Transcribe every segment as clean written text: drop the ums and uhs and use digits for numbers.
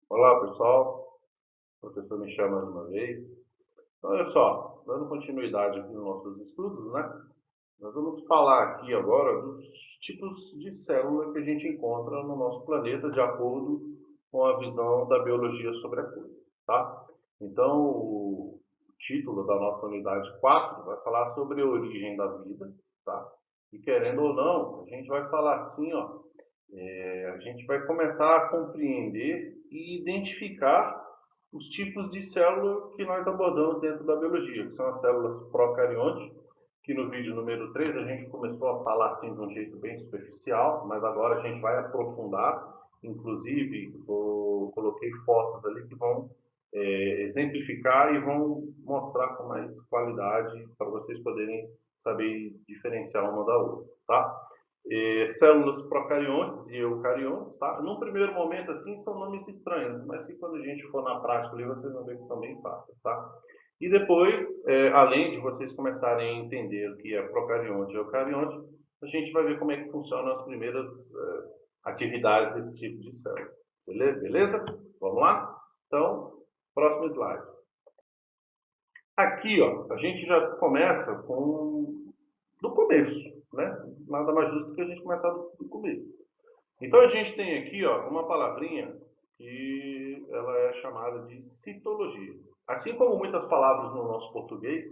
Olá, pessoal. O professor me chama mais uma vez. Então, olha só, dando continuidade aqui nos nossos estudos, né? Nós vamos falar aqui agora dos tipos de célula que a gente encontra no nosso planeta de acordo com a visão da biologia sobre a coisa, tá? Então, o título da nossa unidade 4 vai falar sobre a origem da vida, tá? E querendo ou não, a gente vai falar assim, ó, a gente vai começar a compreender e identificar os tipos de célula que nós abordamos dentro da biologia, que são as células procariontes, que no vídeo número 3 a gente começou a falar assim de um jeito bem superficial, mas agora a gente vai aprofundar. Inclusive, eu coloquei fotos ali que vão exemplificar e vão mostrar com mais qualidade para vocês poderem saber diferenciar uma da outra, tá? Células procariontes e eucariontes, tá? Num primeiro momento, assim, são nomes estranhos, mas que quando a gente for na prática ali, vocês vão ver que são bem fáceis, tá? E depois, além de vocês começarem a entender o que é procarionte e eucarionte, a gente vai ver como é que funcionam as primeiras atividades desse tipo de célula. Beleza? Vamos lá? Então, próximo slide. Aqui, ó, a gente já começa com do começo, né? Nada mais justo que a gente começar do começo. Então a gente tem aqui, ó, uma palavrinha que ela é chamada de citologia. Assim como muitas palavras no nosso português,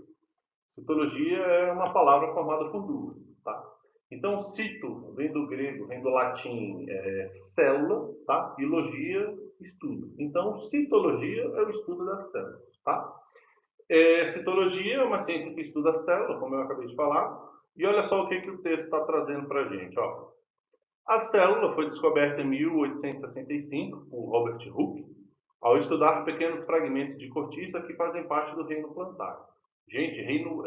citologia é uma palavra formada por duas, tá? Então, cito vem do grego, vem do latim célula, tá? E logia, estudo. Então, citologia é o estudo das células, tá? Citologia é uma ciência que estuda a célula, como eu acabei de falar. E olha só o que o texto está trazendo para a gente. Ó. A célula foi descoberta em 1865 por Robert Hooke, ao estudar pequenos fragmentos de cortiça que fazem parte do reino plantar. Gente, reino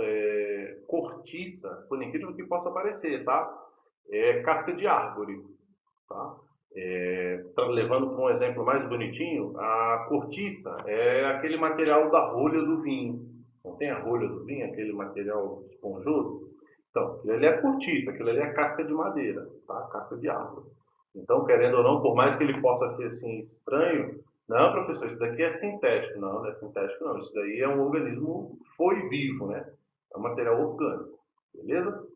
cortiça, por incrível que possa parecer, tá? É casca de árvore, tá? Levando para um exemplo mais bonitinho, a cortiça é aquele material da rolha do vinho. Não tem a rolha do vinho, aquele material esponjoso? Então, aquilo ali é cortiça, aquilo ali é casca de madeira, tá? Casca de árvore. Então, querendo ou não, por mais que ele possa ser assim estranho, não, professor, isso daqui é sintético. Não, não é sintético, não. Isso daí é um organismo foi vivo, né? É um material orgânico. Beleza?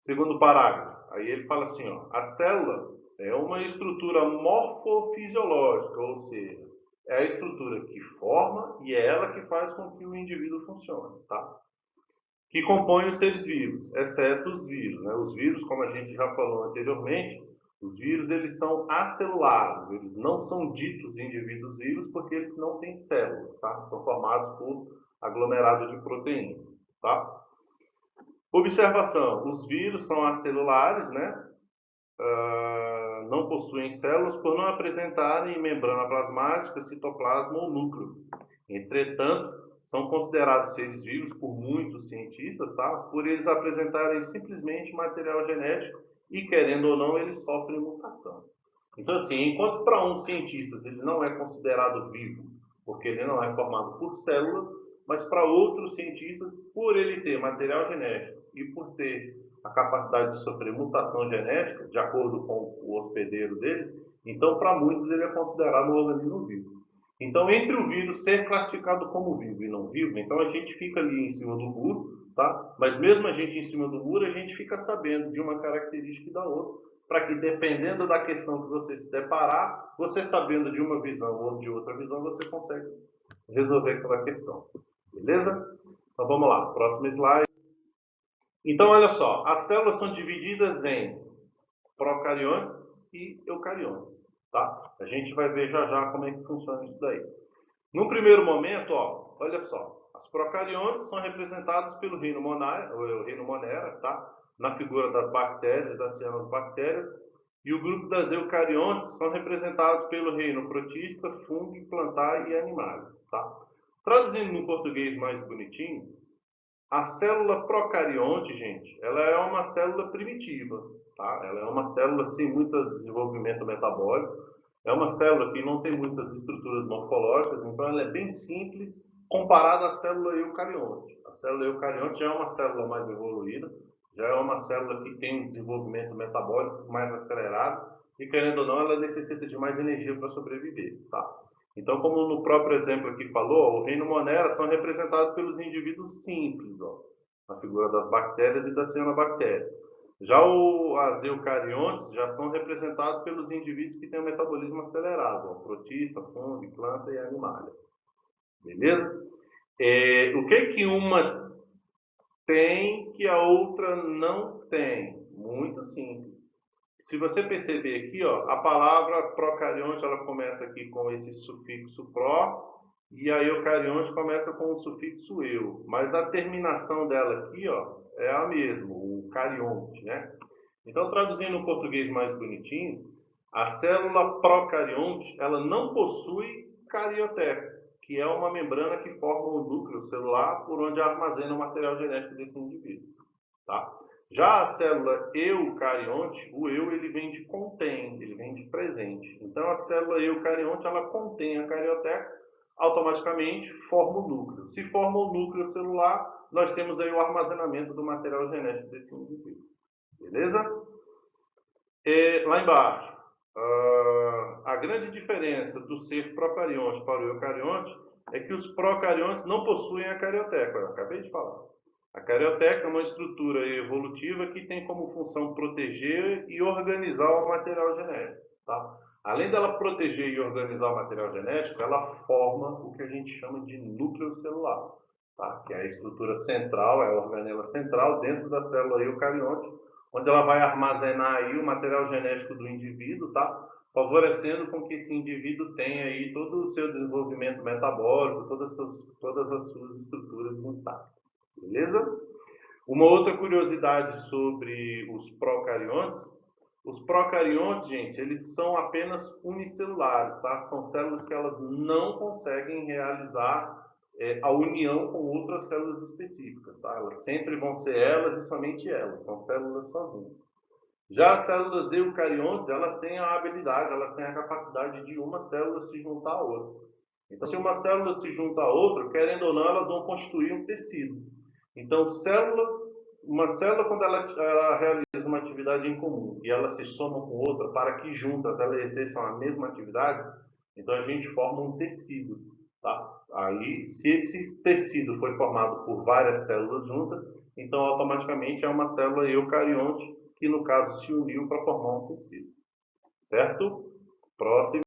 Segundo parágrafo. Aí ele fala assim, ó, a célula é uma estrutura morfofisiológica, ou seja, é a estrutura que forma e é ela que faz com que o indivíduo funcione, tá? Que compõe os seres vivos, exceto os vírus, né? Os vírus, como a gente já falou anteriormente, os vírus eles são acelulares, eles não são ditos indivíduos vivos porque eles não têm células, tá? São formados por aglomerado de proteínas, tá? Observação: os vírus são acelulares, né? Não possuem células por não apresentarem membrana plasmática, citoplasma ou núcleo. Entretanto, são considerados seres vivos por muitos cientistas, tá? Por eles apresentarem simplesmente material genético e, querendo ou não, eles sofrem mutação. Então, assim, enquanto para uns cientistas ele não é considerado vivo, porque ele não é formado por células, mas para outros cientistas, por ele ter material genético e por ter a capacidade de sofrer mutação genética, de acordo com o hospedeiro dele, então para muitos ele é considerado um organismo vivo. Então, entre o vírus ser classificado como vivo e não vivo, então a gente fica ali em cima do muro, tá? Mas mesmo a gente em cima do muro, a gente fica sabendo de uma característica e da outra, para que dependendo da questão que você se deparar, você sabendo de uma visão ou de outra visão, você consegue resolver aquela questão. Beleza? Então vamos lá, próximo slide. Então olha só, as células são divididas em procariontes e eucariontes, tá? A gente vai ver já já como é que funciona isso daí. No primeiro momento, ó, olha só, as procariontes são representadas pelo reino Monera, o reino Monera, tá? Na figura das bactérias, das cianobactérias, e o grupo das eucariontes são representados pelo reino protista, fungo, plantar e animais, tá? Traduzindo no português mais bonitinho, a célula procarionte, gente, ela é uma célula primitiva, tá? Ela é uma célula sem muito desenvolvimento metabólico, é uma célula que não tem muitas estruturas morfológicas, então ela é bem simples comparada à célula eucarionte. A célula eucarionte já é uma célula mais evoluída, já é uma célula que tem um desenvolvimento metabólico mais acelerado, e querendo ou não, ela necessita de mais energia para sobreviver, tá? Então, como no próprio exemplo aqui falou, o reino Monera são representados pelos indivíduos simples, ó, na figura das bactérias e da cianobactéria. Já as eucariontes já são representados pelos indivíduos que têm um metabolismo acelerado, ó, protista, fungo, planta e animalia. Beleza? O que que uma tem que a outra não tem? Muito simples. Se você perceber aqui, ó, a palavra procarionte ela começa aqui com esse sufixo pro e a eucarionte começa com o sufixo eu, mas a terminação dela aqui, ó, é a mesma, o carionte, né? Então, traduzindo no português mais bonitinho, a célula procarionte ela não possui carioteca, que é uma membrana que forma o núcleo celular por onde armazena o material genético desse indivíduo, tá? Já a célula eucarionte, o eu ele vem de contém, ele vem de presente. Então a célula eucarionte ela contém a carioteca, automaticamente forma o núcleo. Se forma o núcleo celular, nós temos aí o armazenamento do material genético desse indivíduo. Beleza? Lá embaixo, a grande diferença do ser procarionte para o eucarionte é que os procariontes não possuem a carioteca, eu acabei de falar. A carioteca é uma estrutura evolutiva que tem como função proteger e organizar o material genético. Tá? Além dela proteger e organizar o material genético, ela forma o que a gente chama de núcleo celular, tá? Que é a estrutura central, é a organela central dentro da célula eucarionte, onde ela vai armazenar aí o material genético do indivíduo, tá? Favorecendo com que esse indivíduo tenha aí todo o seu desenvolvimento metabólico, todas as suas estruturas intactas. Beleza? Uma outra curiosidade sobre os procariontes, gente, eles são apenas unicelulares, tá? São células que elas não conseguem realizar a união com outras células específicas, tá? Elas sempre vão ser elas e somente elas, são células sozinhas. Já as células eucariontes, elas têm a habilidade, elas têm a capacidade de uma célula se juntar a outra. Então, se uma célula se junta a outra, querendo ou não, elas vão constituir um tecido. Então, uma célula, quando ela realiza uma atividade em comum e ela se soma com outra para que juntas elas exerçam a mesma atividade, então a gente forma um tecido. Tá? Aí, se esse tecido foi formado por várias células juntas, então automaticamente é uma célula eucarionte que, no caso, se uniu para formar um tecido. Certo? Próximo.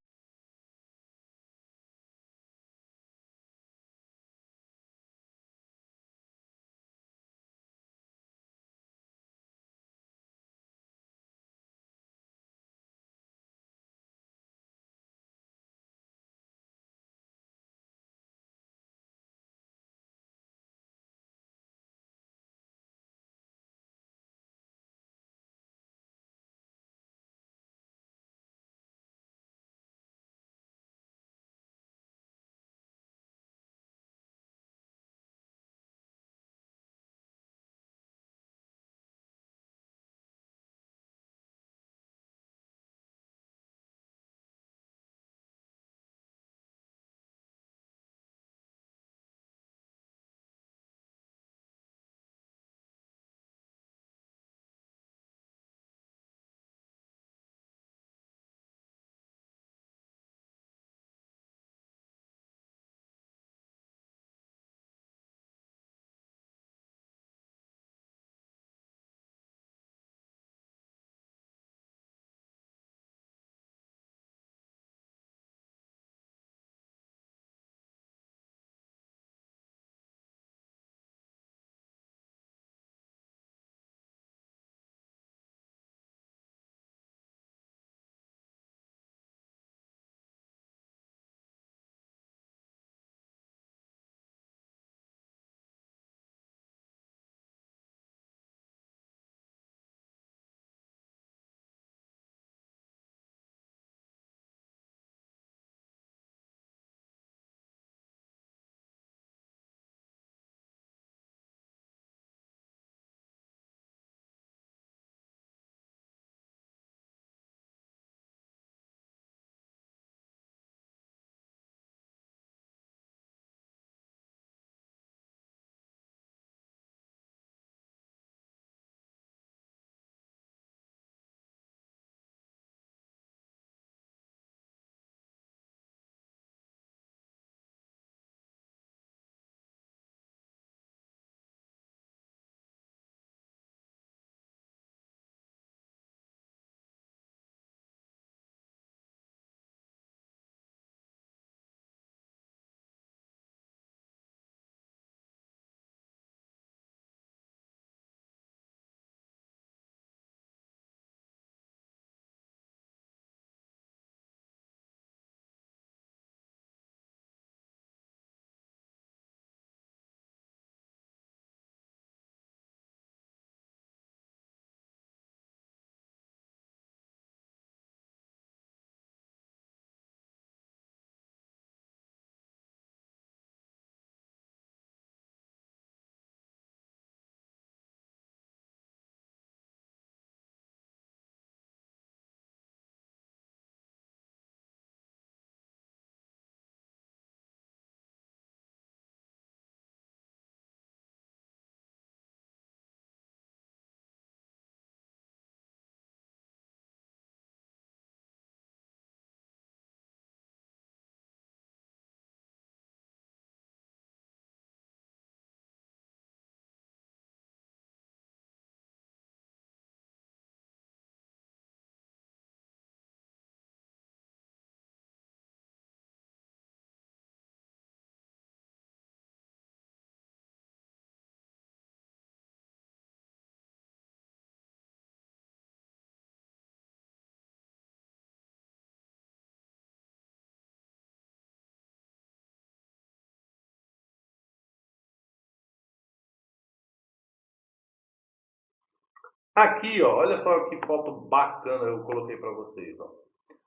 Aqui, ó, olha só que foto bacana eu coloquei para vocês, ó.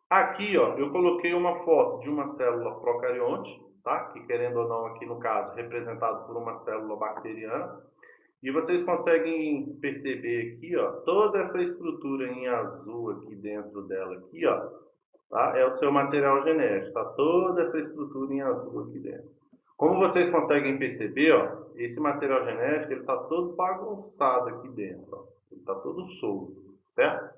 Aqui, ó, eu coloquei uma foto de uma célula procarionte, tá? Que querendo ou não, aqui no caso, representado por uma célula bacteriana. E vocês conseguem perceber aqui, ó, toda essa estrutura em azul aqui dentro dela aqui, ó, tá? É o seu material genético, tá? Toda essa estrutura em azul aqui dentro. Como vocês conseguem perceber, ó, esse material genético ele está todo bagunçado aqui dentro, ó. Ele está todo solto, certo?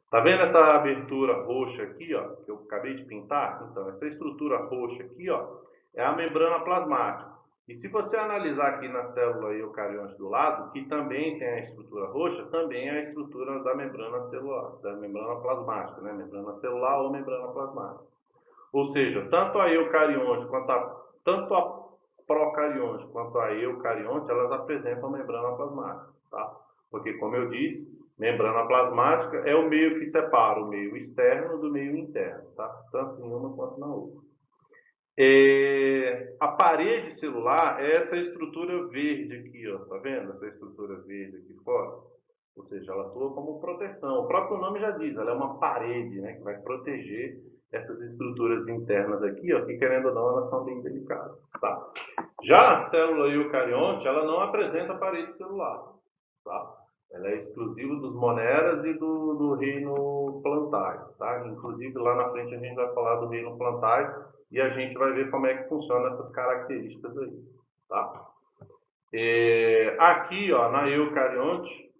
Tá vendo essa abertura roxa aqui, ó, que eu acabei de pintar? Então, essa estrutura roxa aqui, ó, é a membrana plasmática. E se você analisar aqui na célula eucarionte do lado, que também tem a estrutura roxa, também é a estrutura da membrana celular, da membrana plasmática, né? Membrana celular ou membrana plasmática. Ou seja, tanto a eucarionte tanto a procarionte quanto a eucarionte, elas apresentam membrana plasmática, tá? Porque, como eu disse, membrana plasmática é o meio que separa o meio externo do meio interno, tá? Tanto em uma quanto na outra. A parede celular é essa estrutura verde aqui, ó, tá vendo? Essa estrutura verde aqui fora. Ou seja, ela atua como proteção. O próprio nome já diz, ela é uma parede, né, que vai proteger essas estruturas internas aqui, ó, que querendo ou não, elas são bem delicadas, tá? Já a célula eucarionte, ela não apresenta parede celular, tá? Ela é exclusiva dos moneras e do reino plantário, tá? Inclusive, lá na frente a gente vai falar do reino plantário e a gente vai ver como é que funcionam essas características aí, tá? Aqui, ó, na eucarionte,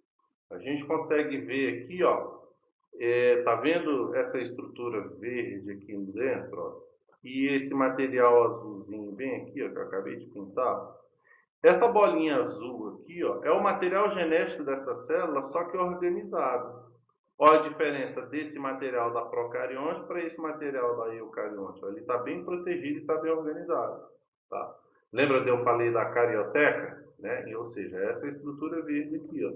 a gente consegue ver aqui, ó, tá vendo essa estrutura verde aqui dentro, ó? E esse material azulzinho bem aqui, ó, que eu acabei de pintar. Essa bolinha azul aqui, ó, é o material genético dessa célula, só que organizado. Olha a diferença desse material da procarionte para esse material da eucarionte. Ele está bem protegido e está bem organizado. Tá? Lembra de eu falei da carioteca? Né? Ou seja, essa estrutura verde aqui. Ó.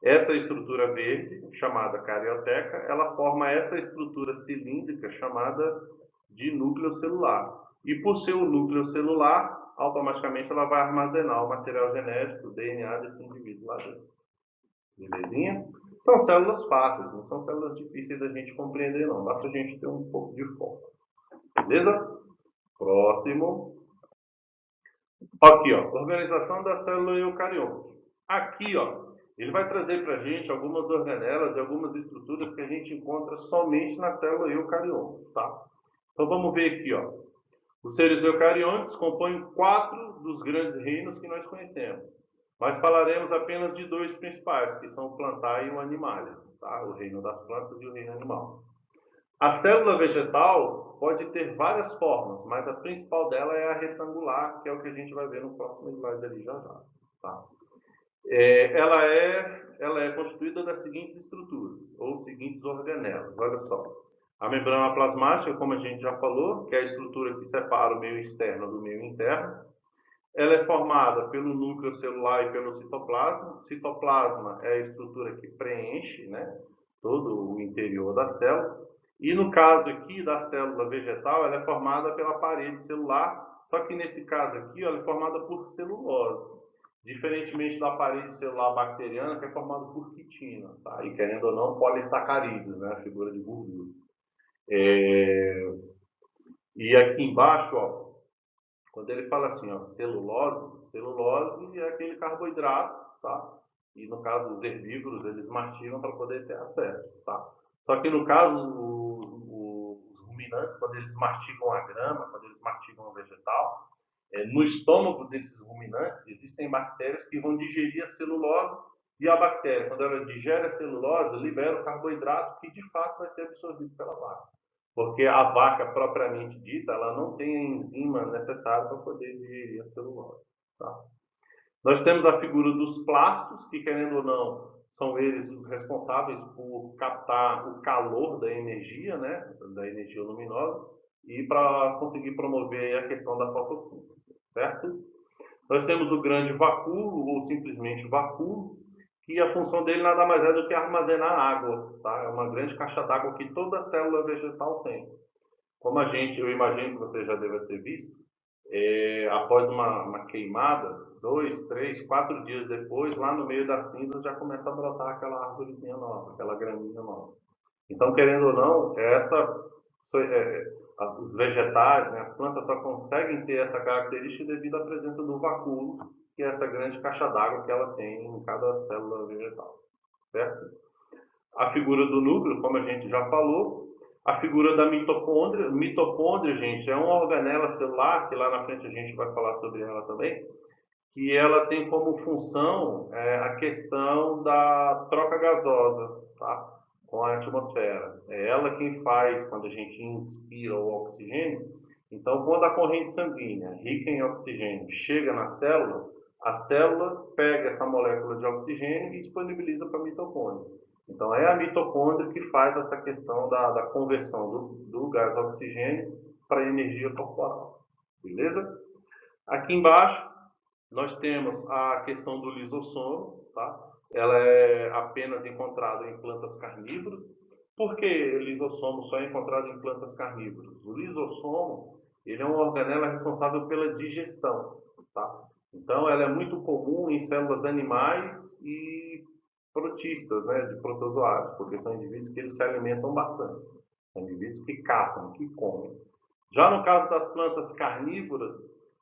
Essa estrutura verde, chamada carioteca, ela forma essa estrutura cilíndrica chamada de núcleo celular. E por ser o núcleo celular, automaticamente ela vai armazenar o material genético, o DNA desse indivíduo lá dentro. Belezinha? São células fáceis, não são células difíceis da gente compreender, não. Basta a gente ter um pouco de foco. Beleza? Próximo. Aqui, ó, organização da célula eucarionte. Aqui, ó, ele vai trazer para a gente algumas organelas e algumas estruturas que a gente encontra somente na célula eucarionte, tá? Então vamos ver aqui, ó. Os seres eucariontes compõem 4 dos grandes reinos que nós conhecemos. Mas falaremos apenas de 2 principais, que são o plantar e o animalia, tá? O reino das plantas e o reino animal. A célula vegetal pode ter várias formas, mas a principal dela é a retangular, que é o que a gente vai ver no próximo slide ali já já. Tá? Ela é constituída das seguintes estruturas, ou seguintes organelas. Olha só. A membrana plasmática, como a gente já falou, que é a estrutura que separa o meio externo do meio interno. Ela é formada pelo núcleo celular e pelo citoplasma. O citoplasma é a estrutura que preenche, né, todo o interior da célula. E no caso aqui da célula vegetal, ela é formada pela parede celular, só que nesse caso aqui, ela é formada por celulose, diferentemente da parede celular bacteriana, que é formada por quitina, tá? E querendo ou não, polissacarídeos, né, a figura de gordura. E aqui embaixo, ó, quando ele fala assim, ó, celulose é aquele carboidrato, tá? E no caso dos herbívoros, eles mastigam para poder ter acesso, tá? Só que no caso, os ruminantes, quando eles mastigam a grama, quando eles mastigam o vegetal, no estômago desses ruminantes existem bactérias que vão digerir a celulose e a bactéria, quando ela digere a celulose, libera o carboidrato que de fato vai ser absorvido pela vaca. Porque a vaca propriamente dita, ela não tem a enzima necessária para poder digerir a celulose. Tá? Nós temos a figura dos plastos, que querendo ou não, são eles os responsáveis por captar o calor da energia, né, da energia luminosa, e para conseguir promover a questão da fotossíntese, certo? Nós temos o grande vacúolo, ou simplesmente vacúolo, que a função dele nada mais é do que armazenar água, tá? É uma grande caixa d'água que toda célula vegetal tem. Como eu imagino que você já deve ter visto, após uma queimada, 2, 3, 4 dias depois, lá no meio das cinzas já começa a brotar aquela árvorezinha nova, aquela graminha nova. Então, querendo ou não, os vegetais, né, as plantas só conseguem ter essa característica devido à presença do vacúolo, que é essa grande caixa d'água que ela tem em cada célula vegetal, certo? A figura do núcleo, como a gente já falou, a figura da mitocôndria. Mitocôndria, gente, é uma organela celular, que lá na frente a gente vai falar sobre ela também, que ela tem como função a questão da troca gasosa, tá? Com a atmosfera. É ela quem faz quando a gente inspira o oxigênio. Então, quando a corrente sanguínea, rica em oxigênio, chega na célula, a célula pega essa molécula de oxigênio e disponibiliza para a mitocôndria. Então, é a mitocôndria que faz essa questão da conversão do gás oxigênio para energia corporal. Beleza? Aqui embaixo, nós temos a questão do lisossomo, tá? Ela é apenas encontrada em plantas carnívoras. Por que o lisossomo só é encontrado em plantas carnívoras? O lisossomo, ele é uma organela responsável pela digestão, tá? Então, ela é muito comum em células animais e protistas, né, de protozoários, porque são indivíduos que eles se alimentam bastante. São indivíduos que caçam, que comem. Já no caso das plantas carnívoras,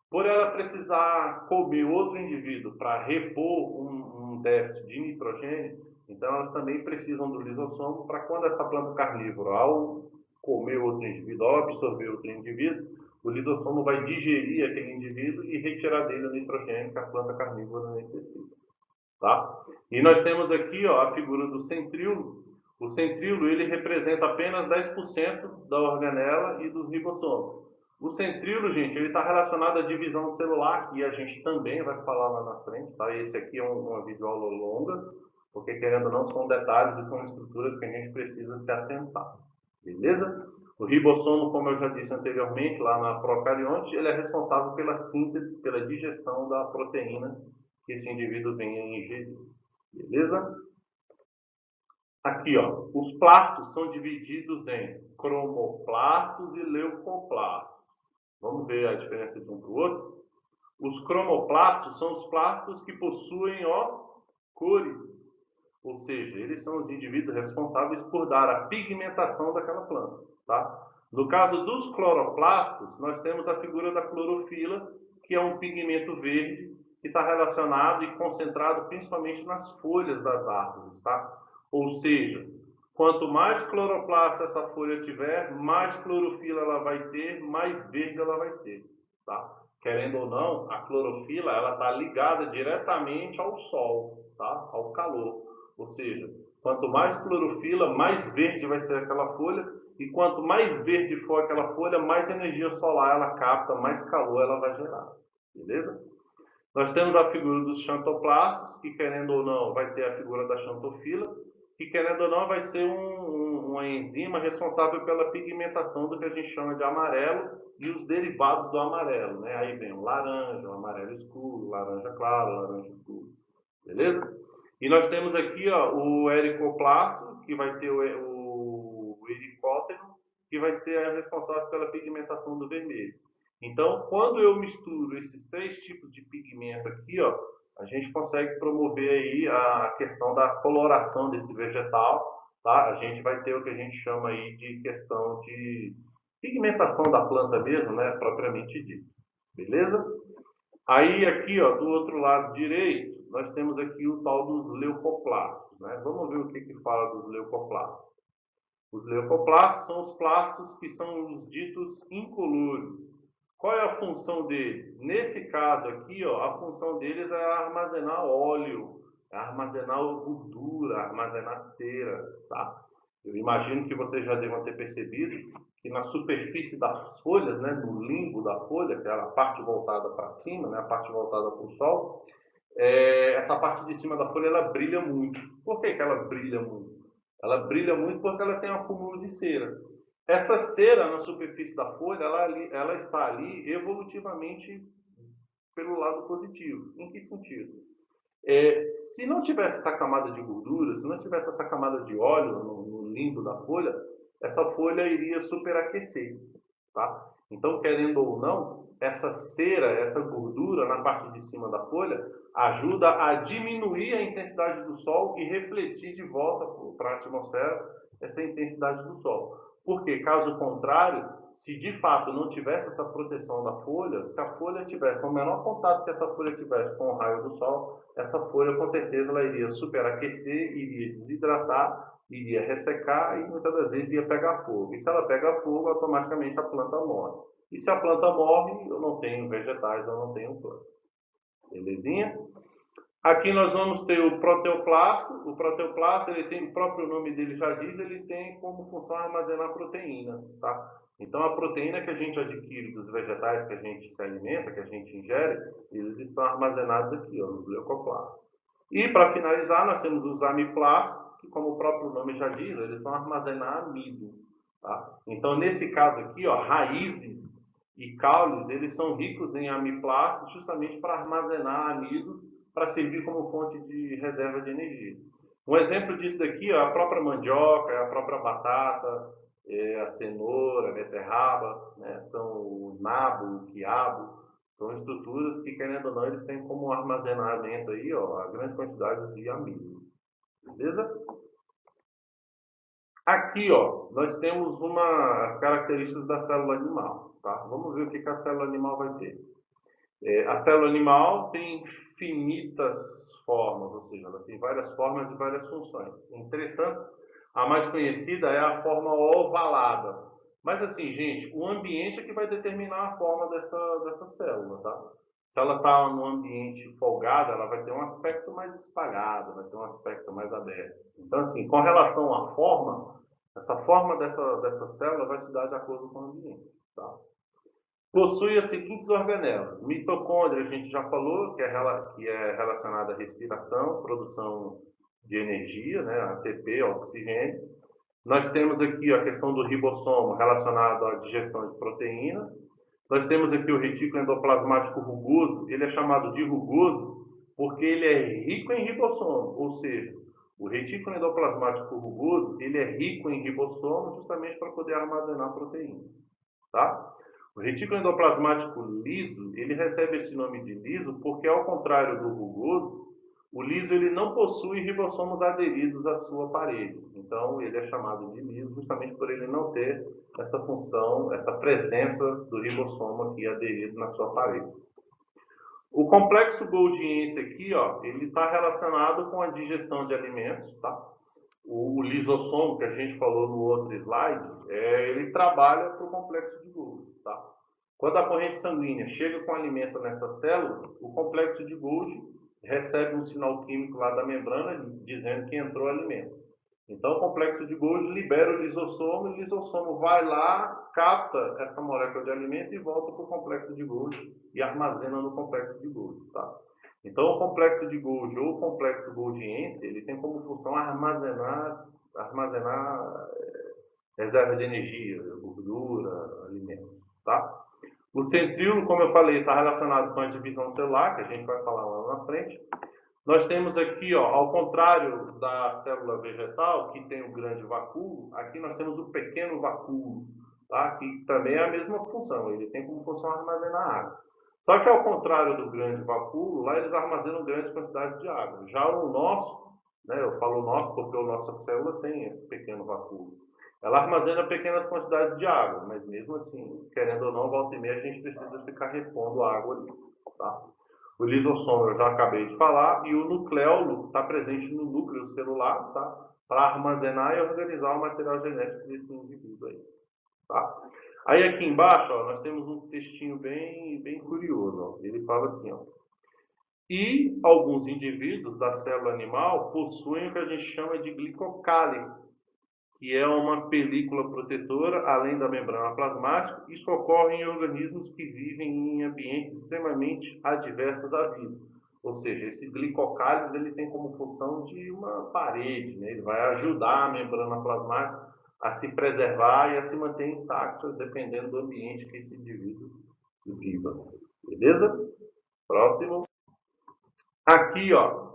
por ela precisar comer outro indivíduo para repor um déficit de nitrogênio, então elas também precisam do lisossomo para quando essa planta carnívora, ao comer outro indivíduo, ao absorver outro indivíduo, o lisossomo vai digerir aquele indivíduo e retirar dele o nitrogênio que a planta carnívora necessita. Tá? E nós temos aqui a figura do centríolo. O centríolo ele representa apenas 10% da organela e dos ribossomos. O centríolo, gente, ele está relacionado à divisão celular, que a gente também vai falar lá na frente. Tá? Esse aqui é uma videoaula longa, porque querendo ou não, são detalhes e são estruturas que a gente precisa se atentar. Beleza? O ribossomo, como eu já disse anteriormente, lá na procarionte, ele é responsável pela síntese, pela digestão da proteína que esse indivíduo venha a ingerir. Beleza? Aqui, ó, os plastos são divididos em cromoplastos e leucoplastos. Vamos ver a diferença de um para o outro? Os cromoplastos são os plastos que possuem, cores. Ou seja, eles são os indivíduos responsáveis por dar a pigmentação daquela planta, tá? No caso dos cloroplastos, nós temos a figura da clorofila, que é um pigmento verde que está relacionado e concentrado principalmente nas folhas das árvores, tá? Ou seja, quanto mais cloroplasto essa folha tiver, mais clorofila ela vai ter, mais verde ela vai ser, tá? Querendo ou não, a clorofila ela está ligada diretamente ao sol, tá? Ao calor. Ou seja, quanto mais clorofila, mais verde vai ser aquela folha, e quanto mais verde for aquela folha, mais energia solar ela capta, mais calor ela vai gerar. Beleza? Nós temos a figura dos xantoplastos, que querendo ou não vai ter a figura da xantofila, que querendo ou não vai ser uma enzima responsável pela pigmentação do que a gente chama de amarelo e os derivados do amarelo, né? Aí vem o laranja, o amarelo escuro, o laranja claro, o laranja escuro, beleza? E nós temos aqui o ericoplasto, que vai ter o ericóteno, que vai ser responsável pela pigmentação do vermelho. Então, quando eu misturo esses três tipos de pigmento aqui, a gente consegue promover aí a questão da coloração desse vegetal, tá? A gente vai ter o que a gente chama aí de questão de pigmentação da planta mesmo, né? Propriamente dito. Beleza? Aí aqui, do outro lado direito, nós temos aqui o tal dos leucoplastos, né? Vamos ver o que fala dos leucoplastos. Os leucoplastos são os plastos que são os ditos incolores. Qual é a função deles? Nesse caso aqui, a função deles é armazenar óleo, armazenar gordura, armazenar cera, tá? Eu imagino que vocês já devam ter percebido que na superfície das folhas, né, no limbo da folha, que é a parte voltada para cima, né, a parte voltada para o sol, essa parte de cima da folha ela brilha muito. Por que ela brilha muito? Ela brilha muito porque ela tem um acúmulo de cera. Essa cera na superfície da folha, ela está ali evolutivamente pelo lado positivo. Em que sentido? Se não tivesse essa camada de gordura, se não tivesse essa camada de óleo no limbo da folha, essa folha iria superaquecer. tá? Então, querendo ou não, essa cera, essa gordura na parte de cima da folha ajuda a diminuir a intensidade do sol e refletir de volta para a atmosfera essa intensidade do sol. Porque, caso contrário, se de fato não tivesse essa proteção da folha, se a folha tivesse o menor contato que essa folha tivesse com o raio do sol, essa folha com certeza ela iria superaquecer, iria desidratar, iria ressecar e muitas das vezes ia pegar fogo. E se ela pega fogo, automaticamente a planta morre. E se a planta morre, eu não tenho vegetais, eu não tenho planta. Belezinha? Aqui nós vamos ter o proteoplasto. O proteoplasto, ele tem, o próprio nome dele já diz, ele tem como função armazenar proteína, tá? Então a proteína que a gente adquire dos vegetais que a gente se alimenta, que a gente ingere, eles estão armazenados aqui, ó, nos leucoplastos. E para finalizar, nós temos os amiplastos, que como o próprio nome já diz, eles vão armazenar amido, tá? Então nesse caso aqui, ó, raízes e caules, eles são ricos em amiplastos justamente para armazenar amido para servir como fonte de reserva de energia. Um exemplo disso daqui é a própria mandioca, a própria batata, a cenoura, a beterraba, né? São o nabo, o quiabo, são estruturas que, querendo ou não, eles têm como armazenamento aí, ó, a grande quantidade de amido. Beleza? Aqui, ó, nós temos as características da célula animal, tá? Vamos ver o que a célula animal vai ter. A célula animal tem infinitas formas, ou seja, ela tem várias formas e várias funções. Entretanto, a mais conhecida é a forma ovalada. Mas assim, gente, o ambiente é que vai determinar a forma dessa célula, tá? Se ela está num ambiente folgado, ela vai ter um aspecto mais espalhado, vai ter um aspecto mais aberto. Então, assim, com relação à forma, essa forma dessa célula vai se dar de acordo com o ambiente, tá? Possui as seguintes organelas. Mitocôndria, a gente já falou, que é relacionada à respiração, produção de energia, né, ATP, oxigênio. Nós temos aqui a questão do ribossomo relacionado à digestão de proteína. Nós temos aqui o retículo endoplasmático rugoso. Ele é chamado de rugoso porque ele é rico em ribossomo, ou seja, o retículo endoplasmático rugoso, ele é rico em ribossomo justamente para poder armazenar proteína, tá? O retículo endoplasmático liso, ele recebe esse nome de liso porque, ao contrário do rugoso, o liso ele não possui ribossomos aderidos à sua parede. Então, ele é chamado de liso justamente por ele não ter essa função, essa presença do ribossomo aqui aderido na sua parede. O complexo Golgiense aqui, ó, ele está relacionado com a digestão de alimentos, tá? O lisossomo, que a gente falou no outro slide, ele trabalha para o complexo de Golgi, tá? Quando a corrente sanguínea chega com alimento nessa célula, o complexo de Golgi recebe um sinal químico lá da membrana dizendo que entrou alimento. Então, o complexo de Golgi libera o lisossomo, e o lisossomo vai lá, capta essa molécula de alimento e volta para o complexo de Golgi e armazena no complexo de Golgi, tá? Então, o complexo de Golgi ou o complexo golgiense, ele tem como função armazenar reserva de energia, gordura, alimentos, tá? O centríolo, como eu falei, está relacionado com a divisão celular, que a gente vai falar lá na frente. Nós temos aqui, ó, ao contrário da célula vegetal, que tem o grande vacúolo, aqui nós temos o pequeno vacúolo, tá? Que também é a mesma função, ele tem como função armazenar água. Só que ao contrário do grande vacúolo, lá eles armazenam grandes quantidades de água. Já o nosso, né, eu falo nosso porque a nossa célula tem esse pequeno vacúolo. Ela armazena pequenas quantidades de água, mas mesmo assim, querendo ou não, volta e meia a gente precisa ficar repondo a água ali, tá? O lisossomo eu já acabei de falar, e o nucleolo está presente no núcleo celular, tá? Para armazenar e organizar o material genético desse indivíduo aí, tá? Aí aqui embaixo, ó, nós temos um textinho bem curioso, ó. Ele fala assim, ó. E alguns indivíduos da célula animal possuem o que a gente chama de glicocálix, que é uma película protetora além da membrana plasmática. Isso ocorre em organismos que vivem em ambientes extremamente adversos à vida. Ou seja, esse glicocálix ele tem como função de uma parede, né? Ele vai ajudar a membrana plasmática a se preservar e a se manter intacta, dependendo do ambiente que esse indivíduo viva. Beleza? Próximo. Aqui, ó,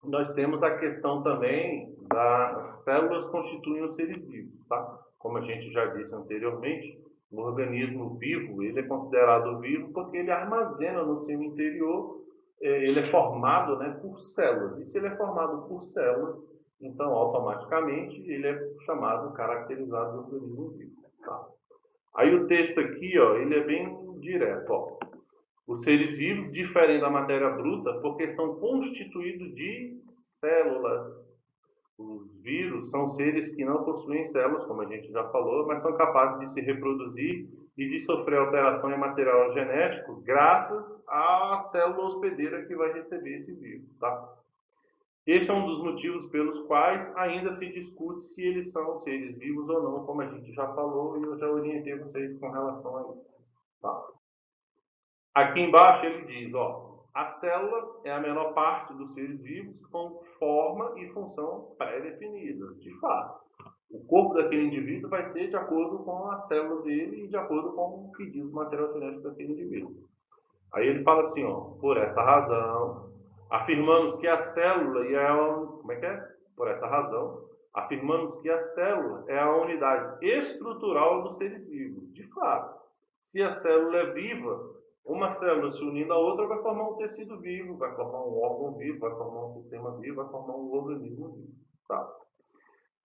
nós temos a questão também das células constituem os seres vivos, tá? Como a gente já disse anteriormente, O organismo vivo, ele é considerado vivo porque ele armazena no seu interior, ele é formado, né, por células. E se ele é formado por células, então automaticamente ele é chamado, caracterizado de organismo vivo. Tá? Aí o texto aqui, ó, ele é bem direto. Ó. Os seres vivos diferem da matéria bruta porque são constituídos de células. Os vírus são seres que não possuem células, como a gente já falou, mas são capazes de se reproduzir e de sofrer alteração em material genético graças à célula hospedeira que vai receber esse vírus. Tá? Esse é um dos motivos pelos quais ainda se discute se eles são seres vivos ou não, como a gente já falou e eu já orientei vocês com relação a isso. Tá? Aqui embaixo ele diz, ó, a célula é a menor parte dos seres vivos com forma e função pré-definidas, de fato. O corpo daquele indivíduo vai ser de acordo com a célula dele e de acordo com o que diz o material genético daquele indivíduo. Aí ele fala assim, ó, por essa razão, afirmamos que a célula e como é que é? Por essa razão, afirmamos que a célula é a unidade estrutural dos seres vivos. De fato, se a célula é viva, uma célula se unindo à outra vai formar um tecido vivo, vai formar um órgão vivo, vai formar um sistema vivo, vai formar um organismo vivo. Tá?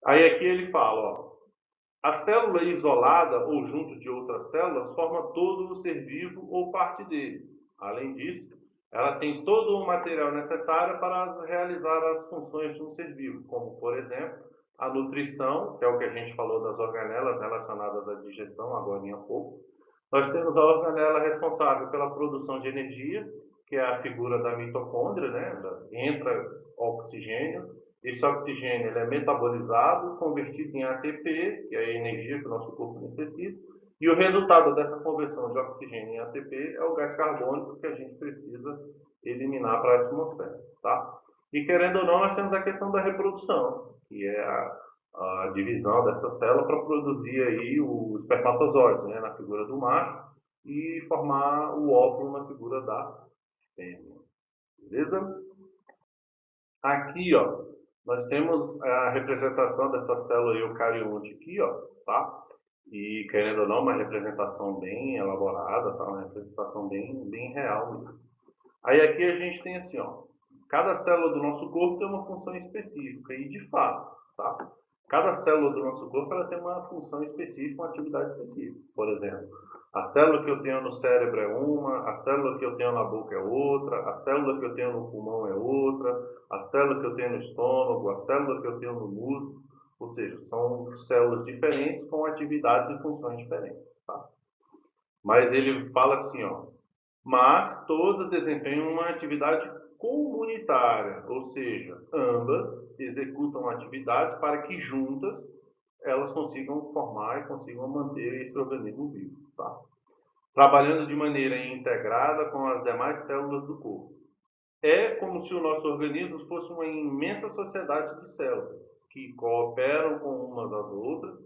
Aí aqui ele fala, ó, a célula isolada ou junto de outras células forma todo o ser vivo ou parte dele. Além disso, ela tem todo o material necessário para realizar as funções de um ser vivo, como, por exemplo, a nutrição, que é o que a gente falou das organelas relacionadas à digestão agora há pouco. Nós temos a organela responsável pela produção de energia, que é a figura da mitocôndria, né? Entra oxigênio, esse oxigênio ele é metabolizado, convertido em ATP, que é a energia que o nosso corpo necessita, e o resultado dessa conversão de oxigênio em ATP é o gás carbônico que a gente precisa eliminar para a atmosfera. Tá? E querendo ou não, nós temos a questão da reprodução, que é a divisão dessa célula para produzir aí os espermatozoides, né, na figura do macho, e formar o óvulo na figura da fêmea. Beleza? Aqui, ó, nós temos a representação dessa célula eucarionte aqui, ó, tá? E, querendo ou não, uma representação bem elaborada, tá? Uma representação bem real mesmo. Aí aqui a gente tem assim, ó, cada célula do nosso corpo tem uma função específica e, de fato, tá? Cada célula do nosso corpo ela tem uma função específica, uma atividade específica. Por exemplo, a célula que eu tenho no cérebro é uma, a célula que eu tenho na boca é outra, a célula que eu tenho no pulmão é outra, a célula que eu tenho no estômago, a célula que eu tenho no músculo, ou seja, são células diferentes com atividades e funções diferentes, tá? Mas ele fala assim, ó, mas todas desempenham uma atividade comunitária, ou seja, ambas executam atividades para que juntas elas consigam formar e consigam manter esse organismo vivo, tá? Trabalhando de maneira integrada com as demais células do corpo. É como se o nosso organismo fosse uma imensa sociedade de células que cooperam com umas às outras,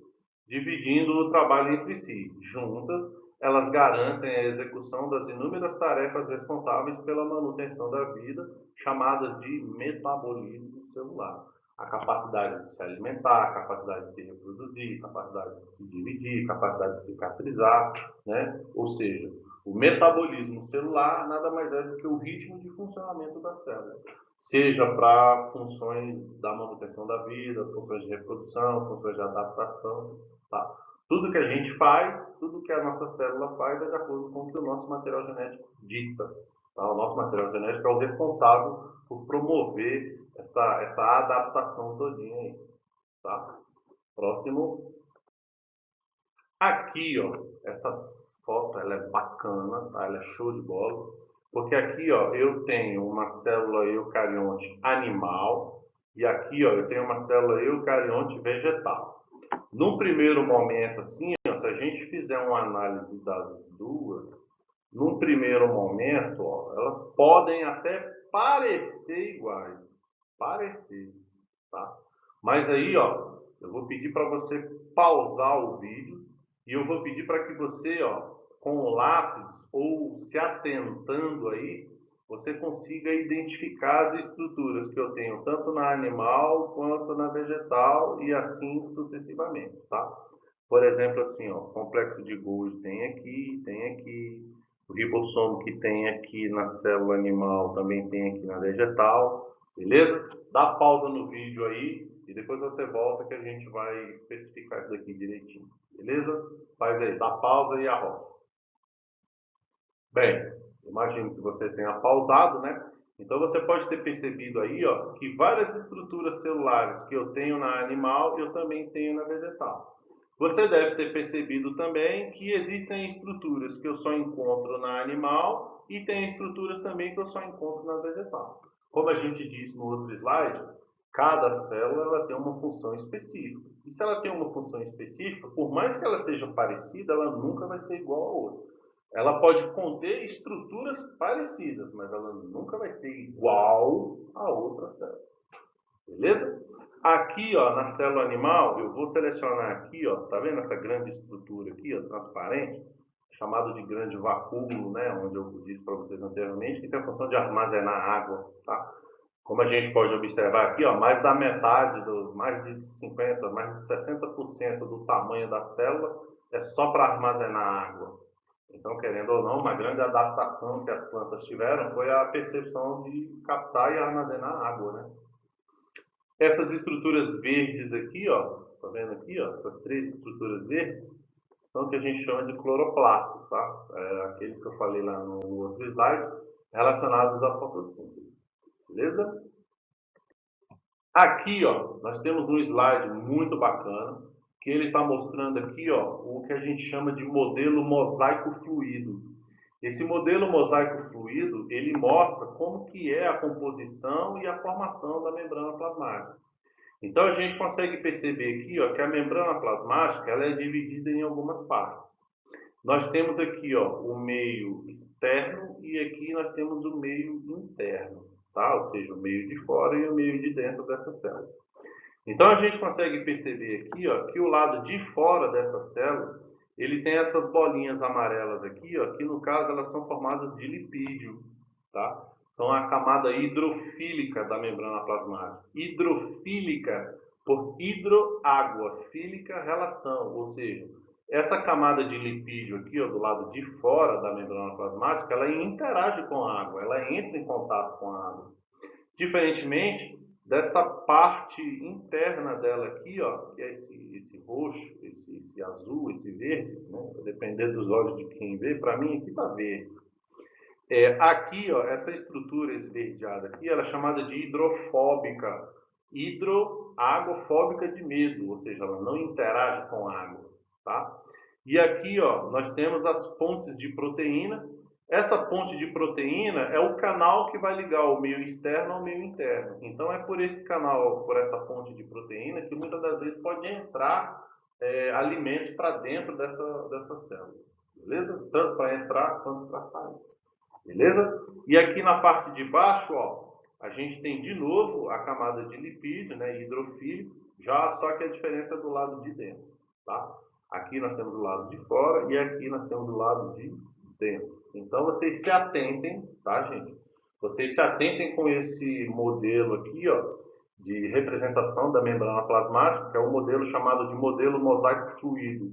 dividindo o trabalho entre si. Juntas, elas garantem a execução das inúmeras tarefas responsáveis pela manutenção da vida, chamadas de metabolismo celular. A capacidade de se alimentar, a capacidade de se reproduzir, a capacidade de se dividir, a capacidade de cicatrizar, né? Ou seja, o metabolismo celular nada mais é do que o ritmo de funcionamento da célula, seja para funções da manutenção da vida, funções de reprodução, funções de adaptação, tá? Tudo que a gente faz, tudo que a nossa célula faz é de acordo com o que o nosso material genético dita. Tá? O nosso material genético é o responsável por promover essa adaptação todinha aí. Tá? Próximo. Aqui, ó, essa foto ela é bacana, tá? Ela é show de bola, porque aqui, ó, eu tenho uma célula eucarionte animal e aqui, ó, eu tenho uma célula eucarionte vegetal. Num primeiro momento, assim, ó, se a gente fizer uma análise das duas, num primeiro momento, ó, elas podem até parecer iguais, parecer, tá? Mas aí, ó, eu vou pedir para você pausar o vídeo e eu vou pedir para que você, ó, com o lápis ou se atentando aí, você consiga identificar as estruturas que eu tenho, tanto na animal quanto na vegetal e assim sucessivamente, tá? Por exemplo, assim, ó, o complexo de Golgi tem aqui. O ribossomo que tem aqui na célula animal também tem aqui na vegetal, beleza? Dá pausa no vídeo aí e depois você volta que a gente vai especificar isso daqui direitinho, beleza? Faz aí, dá pausa e arrocha. Bem, imagino que você tenha pausado, né? Então você pode ter percebido aí, ó, que várias estruturas celulares que eu tenho na animal, eu também tenho na vegetal. Você deve ter percebido também que existem estruturas que eu só encontro na animal e tem estruturas também que eu só encontro na vegetal. Como a gente disse no outro slide, cada célula ela tem uma função específica. E se ela tem uma função específica, por mais que ela seja parecida, ela nunca vai ser igual a outra. Ela pode conter estruturas parecidas, mas ela nunca vai ser igual a outra célula. Beleza? Aqui, ó, na célula animal, eu vou selecionar aqui, ó, tá vendo essa grande estrutura aqui, ó, transparente, chamado de grande vacúolo, né, onde eu disse para vocês anteriormente, que tem a função de armazenar água, tá? Como a gente pode observar aqui, ó, mais da metade, mais de 50%, mais de 60% do tamanho da célula é só para armazenar água. Então, querendo ou não, uma grande adaptação que as plantas tiveram foi a percepção de captar e armazenar água, né? Essas estruturas verdes aqui, ó, tá vendo aqui, ó, essas três estruturas verdes, são o que a gente chama de cloroplastos, tá? Aqueles que eu falei lá no outro slide, relacionados à fotossíntese, beleza? Aqui, ó, nós temos um slide muito bacana, que ele está mostrando aqui, ó, o que a gente chama de modelo mosaico fluido. Esse modelo mosaico fluido, ele mostra como que é a composição e a formação da membrana plasmática. Então a gente consegue perceber aqui, ó, que a membrana plasmática ela é dividida em algumas partes. Nós temos aqui, ó, o meio externo e aqui nós temos o meio interno, tá? Ou seja, o meio de fora e o meio de dentro dessa célula. Então a gente consegue perceber aqui, ó, que o lado de fora dessa célula, ele tem essas bolinhas amarelas aqui, ó, que no caso elas são formadas de lipídio, tá? São a camada hidrofílica da membrana plasmática. Hidrofílica por hidroágua, fílica relação, ou seja, essa camada de lipídio aqui, ó, do lado de fora da membrana plasmática, ela interage com a água, ela entra em contato com a água. Diferentemente dessa parte interna dela aqui, ó, que é esse roxo, esse azul, esse verde, né? Dependendo dos olhos de quem vê, para mim aqui está verde. Aqui, ó, essa estrutura esverdeada aqui, ela é chamada de hidrofóbica. Água-fóbica de medo, ou seja, ela não interage com água, tá? E aqui, ó, nós temos as pontes de proteína. Essa ponte de proteína é o canal que vai ligar o meio externo ao meio interno. Então, é por esse canal, por essa ponte de proteína, que muitas das vezes pode entrar alimentos para dentro dessa célula. Beleza? Tanto para entrar quanto para sair. Beleza? E aqui na parte de baixo, ó, a gente tem de novo a camada de lipídio, né, hidrofílico, já só que a diferença é do lado de dentro, tá? Aqui nós temos do lado de fora e aqui nós temos do lado de dentro. Então vocês se atentem, tá, gente? Vocês se atentem com esse modelo aqui, ó, de representação da membrana plasmática, que é um modelo chamado de modelo mosaico fluido,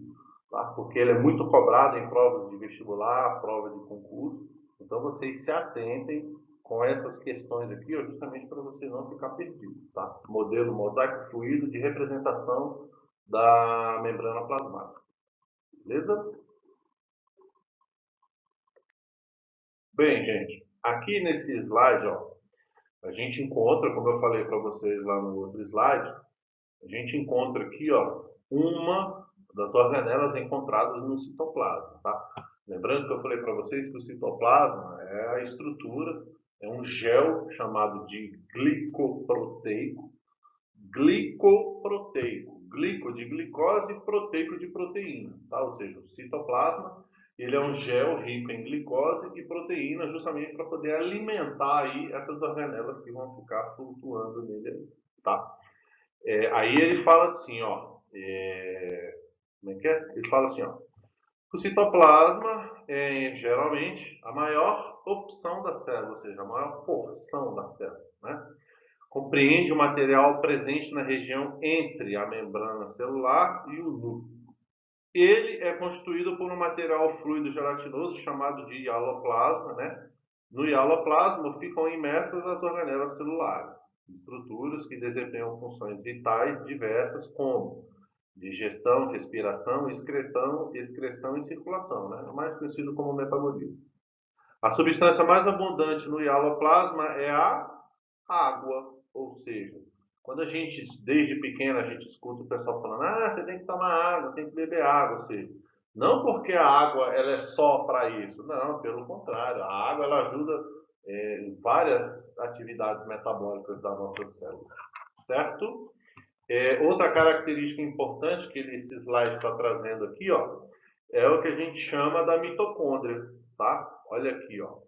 tá? Porque ele é muito cobrado em provas de vestibular, prova de concurso. Então vocês se atentem com essas questões aqui, ó, justamente para você não ficar perdido, tá? Modelo mosaico fluido de representação da membrana plasmática. Beleza? Bem, gente, aqui nesse slide, ó, a gente encontra, como eu falei para vocês lá no outro slide, a gente encontra aqui, ó, uma das organelas encontradas no citoplasma, tá? Lembrando que eu falei para vocês que o citoplasma é a estrutura, é um gel chamado de glicoproteico. Glicoproteico. Glico de glicose e proteico de proteína, tá? Ou seja, o citoplasma, ele é um gel rico em glicose e proteína justamente para poder alimentar aí essas organelas que vão ficar flutuando nele, tá? Aí ele fala assim, ó, como é que é? Ele fala assim, ó, o citoplasma é geralmente a maior opção da célula, ou seja, a maior porção da célula, né? Compreende o material presente na região entre a membrana celular e o núcleo. ele é constituído por um material fluido gelatinoso chamado de hialoplasma, né? No hialoplasma ficam imersas as organelas celulares, estruturas que desempenham funções vitais diversas como digestão, respiração, excreção e circulação, né? Mais conhecido como metabolismo. A substância mais abundante no hialoplasma é a água, ou seja, quando a gente, desde pequeno, a gente escuta o pessoal falando, você tem que tomar água, tem que beber água, ou seja, não porque a água ela é só para isso, não, pelo contrário, a água ela ajuda em várias atividades metabólicas da nossa célula, certo? Outra característica importante que esse slide está trazendo aqui, ó, é o que a gente chama da mitocôndria, tá? Olha aqui, ó.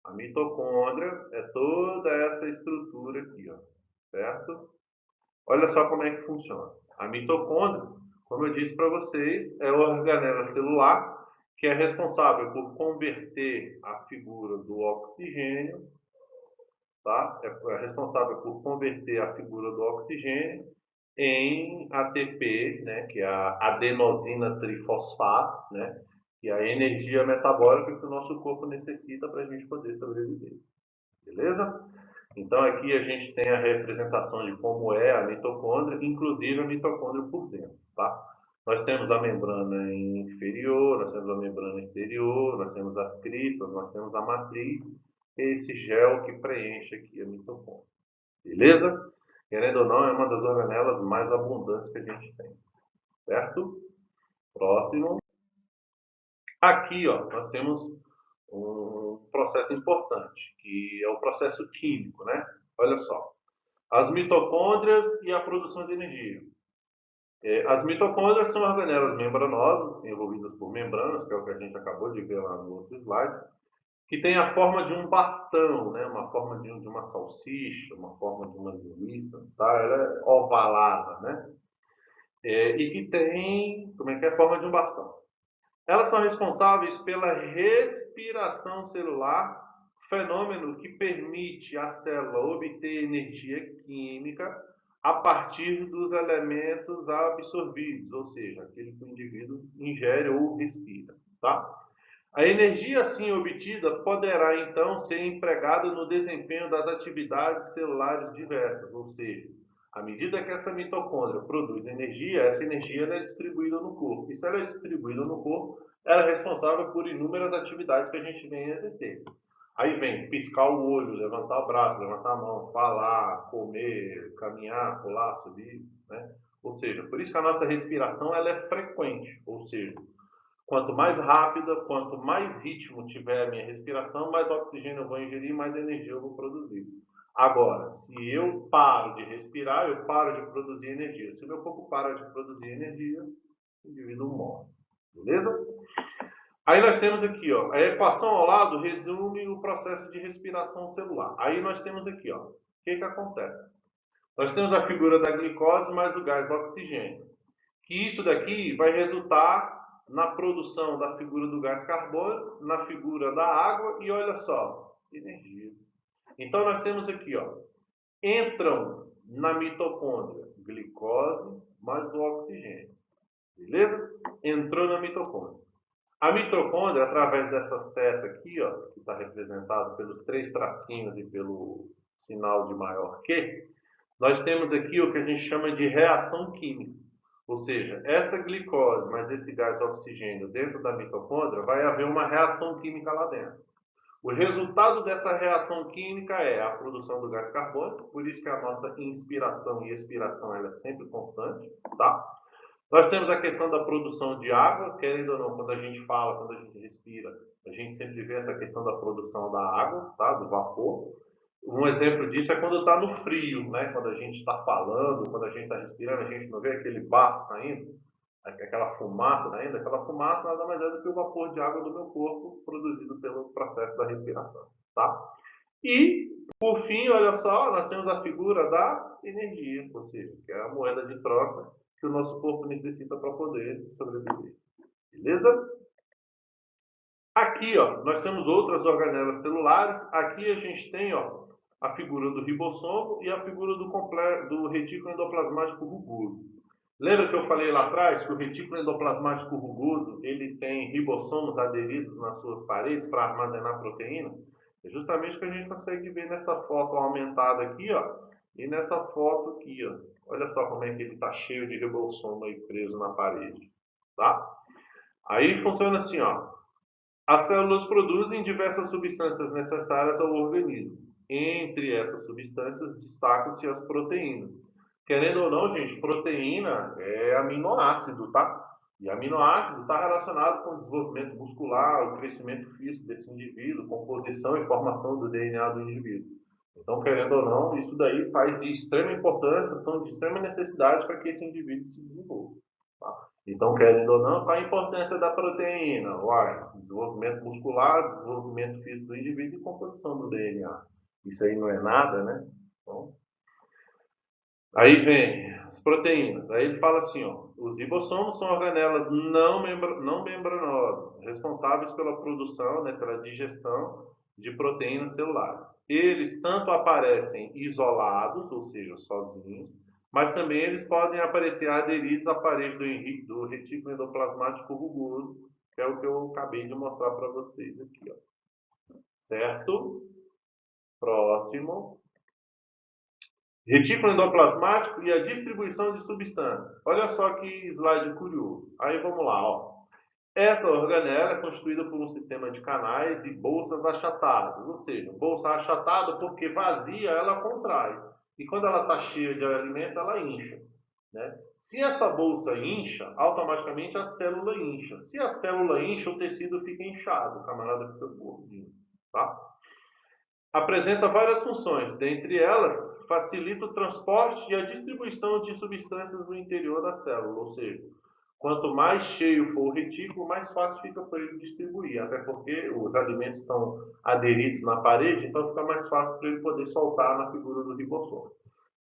A mitocôndria é toda essa estrutura aqui, ó, certo? Olha só como é que funciona. A mitocôndria, como eu disse para vocês, é a organela celular que é responsável por converter a figura do oxigênio, tá? É responsável por converter a figura do oxigênio em ATP, né, que é a adenosina trifosfato, né, que é a energia metabólica que o nosso corpo necessita para a gente poder sobreviver. Beleza? Então aqui a gente tem a representação de como é a mitocôndria, inclusive a mitocôndria por dentro, tá? Nós temos a membrana inferior, nós temos a membrana exterior, nós temos as cristas, nós temos a matriz, esse gel que preenche aqui a mitocôndria. Beleza? Querendo ou não, é uma das organelas mais abundantes que a gente tem. Certo? Próximo. Aqui, ó, nós temos um processo importante, que é o processo químico, né? Olha só. As mitocôndrias e a produção de energia. As mitocôndrias são organelas membranosas, envolvidas por membranas, que é o que a gente acabou de ver lá no outro slide, que tem a forma de um bastão, né? Uma forma de uma salsicha, uma forma de uma linguiça, tá? Ela é ovalada, né? E que tem, como é que é, a forma de um bastão. Elas são responsáveis pela respiração celular, fenômeno que permite à célula obter energia química a partir dos elementos absorvidos, ou seja, aquele que o indivíduo ingere ou respira, tá? A energia assim obtida poderá então ser empregada no desempenho das atividades celulares diversas, ou seja, à medida que essa mitocôndria produz energia, essa energia é distribuída no corpo. E se ela é distribuída no corpo, ela é responsável por inúmeras atividades que a gente vem exercer. Aí vem piscar o olho, levantar o braço, levantar a mão, falar, comer, caminhar, pular, subir, né? Ou seja, por isso que a nossa respiração ela é frequente, ou seja, quanto mais rápida, quanto mais ritmo tiver a minha respiração, mais oxigênio eu vou ingerir, mais energia eu vou produzir. Agora, se eu paro de respirar, eu paro de produzir energia. Se o meu corpo para de produzir energia, o indivíduo morre. Beleza? Aí nós temos aqui, ó, a equação ao lado resume o processo de respiração celular. Aí nós temos aqui, ó, o que acontece? Nós temos a figura da glicose mais o gás oxigênio. Que isso daqui vai resultar na produção da figura do gás carbônico, na figura da água e olha só, energia. Então nós temos aqui, ó, entram na mitocôndria glicose mais o oxigênio. Beleza? Entrou na mitocôndria. A mitocôndria, através dessa seta aqui, ó, que está representada pelos 3 tracinhos e pelo sinal de maior que, nós temos aqui o que a gente chama de reação química. Ou seja, essa glicose mais esse gás oxigênio dentro da mitocôndria, vai haver uma reação química lá dentro. O resultado dessa reação química é a produção do gás carbônico, por isso que a nossa inspiração e expiração ela é sempre constante, tá? Nós temos a questão da produção de água, querendo ou não, quando a gente fala, quando a gente respira, a gente sempre vê essa questão da produção da água, tá? Do vapor. Um exemplo disso é quando está no frio, né? Quando a gente está falando, quando a gente está respirando, a gente não vê aquele bafo saindo, aquela fumaça saindo. Aquela fumaça nada mais é do que o vapor de água do meu corpo produzido pelo processo da respiração, tá? E, por fim, olha só, nós temos a figura da energia, ou seja, que é a moeda de troca que o nosso corpo necessita para poder sobreviver. Beleza? Aqui, ó, nós temos outras organelas celulares. Aqui a gente tem, ó, a figura do ribossomo e a figura do retículo endoplasmático rugoso. Lembra que eu falei lá atrás que o retículo endoplasmático rugoso ele tem ribossomos aderidos nas suas paredes para armazenar proteína? É justamente o que a gente consegue ver nessa foto aumentada aqui, ó, e nessa foto aqui, ó. Olha só como é que ele está cheio de ribossomo aí preso na parede, tá? Aí funciona assim, ó. As células produzem diversas substâncias necessárias ao organismo. Entre essas substâncias destacam-se as proteínas. Querendo ou não, gente, proteína é aminoácido, tá? E aminoácido está relacionado com o desenvolvimento muscular, o crescimento físico desse indivíduo, composição e formação do DNA do indivíduo. Então, querendo ou não, isso daí faz de extrema importância, são de extrema necessidade para que esse indivíduo se desenvolva. Tá? Então, querendo ou não, qual a importância da proteína? Uai, desenvolvimento muscular, desenvolvimento físico do indivíduo e composição do DNA. Isso aí não é nada, né? Então, aí vem as proteínas. Aí ele fala assim, ó, os ribossomos são organelas não membranosas, responsáveis pela produção, né, pela digestão de proteínas celulares. Eles tanto aparecem isolados, ou seja, sozinhos, mas também eles podem aparecer aderidos à parede do retículo endoplasmático rugoso, que é o que eu acabei de mostrar para vocês aqui, ó. Certo? Próximo. Retículo endoplasmático e a distribuição de substâncias. Olha só que slide curioso. Aí vamos lá, ó. Essa organela é constituída por um sistema de canais e bolsas achatadas, ou seja, bolsa achatada porque vazia ela contrai e quando ela está cheia de alimento ela incha, né? Se essa bolsa incha, automaticamente a célula incha. Se a célula incha, o tecido fica inchado, o camarada fica gordinho, tá? Apresenta várias funções, dentre elas, facilita o transporte e a distribuição de substâncias no interior da célula, ou seja, quanto mais cheio for o retículo, mais fácil fica para ele distribuir, até porque os alimentos estão aderidos na parede, então fica mais fácil para ele poder soltar na figura do ribossomo.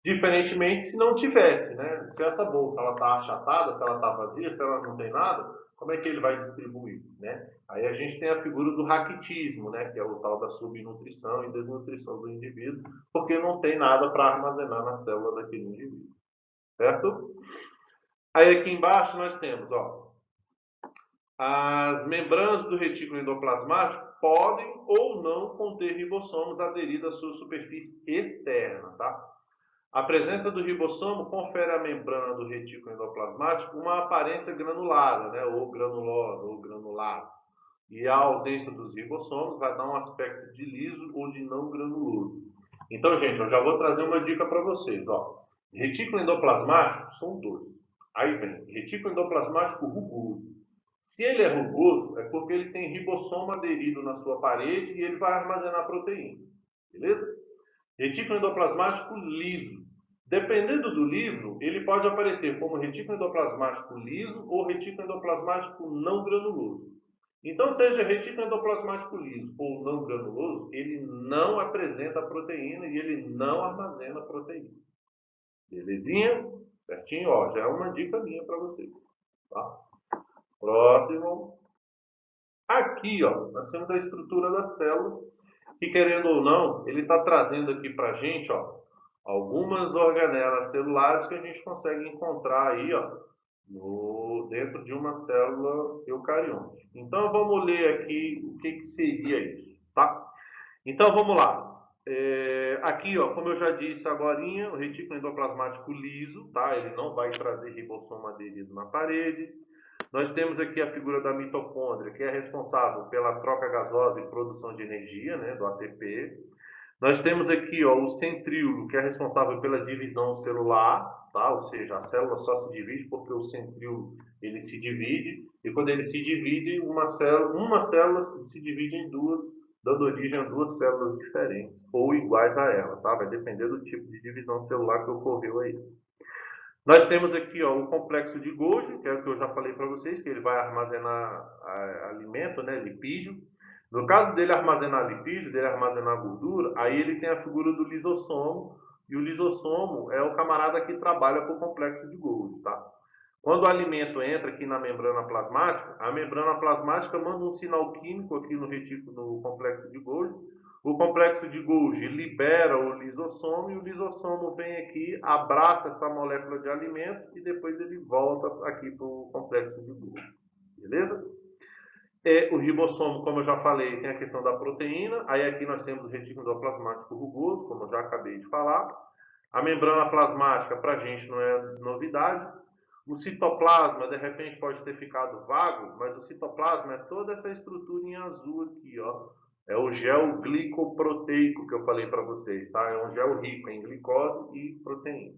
Diferentemente se não tivesse, né? Se essa bolsa ela está achatada, se ela está vazia, se ela não tem nada, como é que ele vai distribuir, né? Aí a gente tem a figura do raquitismo, né? Que é o tal da subnutrição e desnutrição do indivíduo, porque não tem nada para armazenar na célula daquele indivíduo, certo? Aí aqui embaixo nós temos, ó, as membranas do retículo endoplasmático podem ou não conter ribossomos aderidos à sua superfície externa, tá? A presença do ribossomo confere à membrana do retículo endoplasmático uma aparência granulada, né, ou granulosa, ou granulada. E a ausência dos ribossomos vai dar um aspecto de liso ou de não granuloso. Então, gente, eu já vou trazer uma dica para vocês. Ó. Retículo endoplasmático são dois. Aí vem retículo endoplasmático rugoso. Se ele é rugoso, é porque ele tem ribossomo aderido na sua parede e ele vai armazenar proteína. Beleza? Retículo endoplasmático liso. Dependendo do livro, ele pode aparecer como retículo endoplasmático liso ou retículo endoplasmático não granuloso. Então, seja retículo endoplasmático liso ou não granuloso, ele não apresenta proteína e ele não armazena proteína. Belezinha? Certinho? Ó, já é uma dica minha para vocês. Tá? Próximo. Aqui, ó, nós temos a estrutura da célula, que querendo ou não, ele está trazendo aqui para a gente, ó, algumas organelas celulares que a gente consegue encontrar aí, ó, dentro de uma célula eucarionte. Então, vamos ler aqui o que seria isso, tá? Então, vamos lá. Aqui, ó, como eu já disse agorinha, o retículo endoplasmático liso, tá? Ele não vai trazer ribossomo aderido na parede. Nós temos aqui a figura da mitocôndria, que é responsável pela troca gasosa e produção de energia, né, do ATP. Nós temos aqui, ó, o centríolo, que é responsável pela divisão celular, tá? Ou seja, a célula só se divide porque o centríolo ele se divide, e quando ele se divide, uma célula se divide em duas, dando origem a duas células diferentes, ou iguais a ela, tá? Vai depender do tipo de divisão celular que ocorreu aí. Nós temos aqui, ó, o complexo de Golgi, que é o que eu já falei para vocês, que ele vai armazenar alimento, né, lipídio. No caso dele armazenar lipídio, dele armazenar gordura, aí ele tem a figura do lisossomo, e o lisossomo é o camarada que trabalha com o complexo de Golgi, tá? Quando o alimento entra aqui na membrana plasmática, a membrana plasmática manda um sinal químico aqui no retículo, no complexo de Golgi. O complexo de Golgi libera o lisossomo e o lisossomo vem aqui, abraça essa molécula de alimento e depois ele volta aqui para o complexo de Golgi. Beleza? E o ribossomo, como eu já falei, tem a questão da proteína. Aí aqui nós temos o retículo endoplasmático rugoso, como eu já acabei de falar. A membrana plasmática, para a gente, não é novidade. O citoplasma, de repente, pode ter ficado vago, mas o citoplasma é toda essa estrutura em azul aqui, ó. É o gel glicoproteico que eu falei para vocês, tá? É um gel rico em glicose e proteína.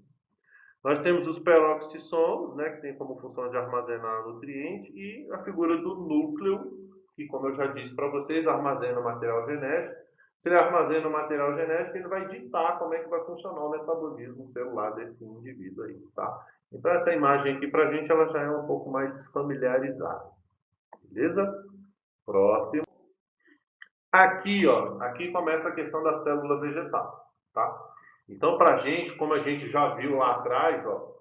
Nós temos os peroxissomos, né, que tem como função de armazenar nutriente, e a figura do núcleo, que, como eu já disse para vocês, armazena o material genético. Se ele armazena o material genético, ele vai ditar como é que vai funcionar o metabolismo celular desse indivíduo aí, tá? Então, essa imagem aqui, para a gente, ela já é um pouco mais familiarizada. Beleza? Próximo. Aqui, ó, aqui começa a questão da célula vegetal, tá? Então, para a gente, como a gente já viu lá atrás, ó,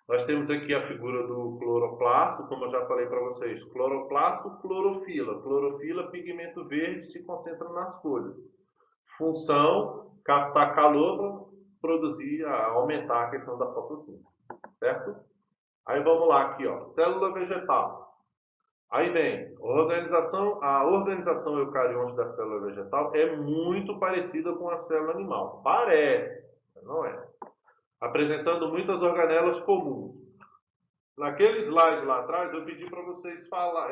nós temos aqui a figura do cloroplasto, como eu já falei para vocês. Cloroplasto, clorofila. Clorofila, pigmento verde, se concentra nas folhas. Função, captar calor para produzir, aumentar a questão da fotossíntese, certo? Aí vamos lá aqui, ó, célula vegetal. Aí vem, a organização eucarionte da célula vegetal é muito parecida com a célula animal. Parece, não é. Apresentando muitas organelas comuns. Naquele slide lá atrás, eu pedi para vocês falar.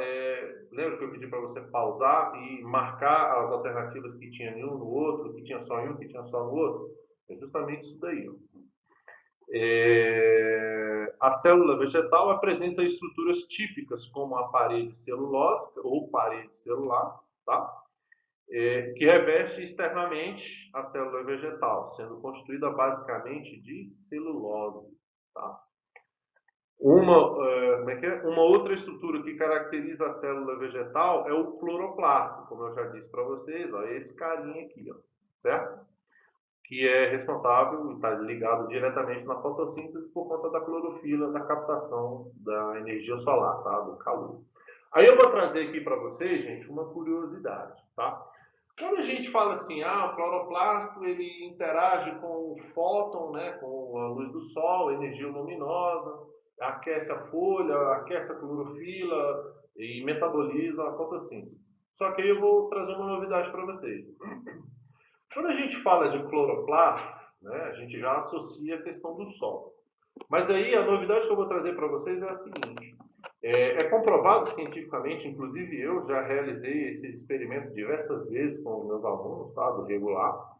Lembra que eu pedi para você pausar e marcar as alternativas que tinha em um no outro, que tinha só em um, que tinha só no outro? É justamente isso daí. Ó. A célula vegetal apresenta estruturas típicas, como a parede celulósica ou parede celular, tá? Que reveste externamente a célula vegetal, sendo constituída basicamente de celulose. Tá? Uma outra estrutura que caracteriza a célula vegetal é o cloroplasto, como eu já disse para vocês, ó, esse carinha aqui, ó, certo? Que é responsável e está ligado diretamente na fotossíntese por conta da clorofila, da captação da energia solar, tá? Do calor. Aí eu vou trazer aqui para vocês, gente, uma curiosidade, tá? Quando a gente fala assim, o cloroplasto ele interage com o fóton, né, com a luz do sol, energia luminosa, aquece a folha, aquece a clorofila e metaboliza a fotossíntese. Só que aí eu vou trazer uma novidade para vocês. Quando a gente fala de cloroplasto, né, a gente já associa a questão do sol. Mas aí a novidade que eu vou trazer para vocês é a seguinte. É comprovado cientificamente, inclusive eu já realizei esse experimento diversas vezes com os meus alunos, tá, do regular.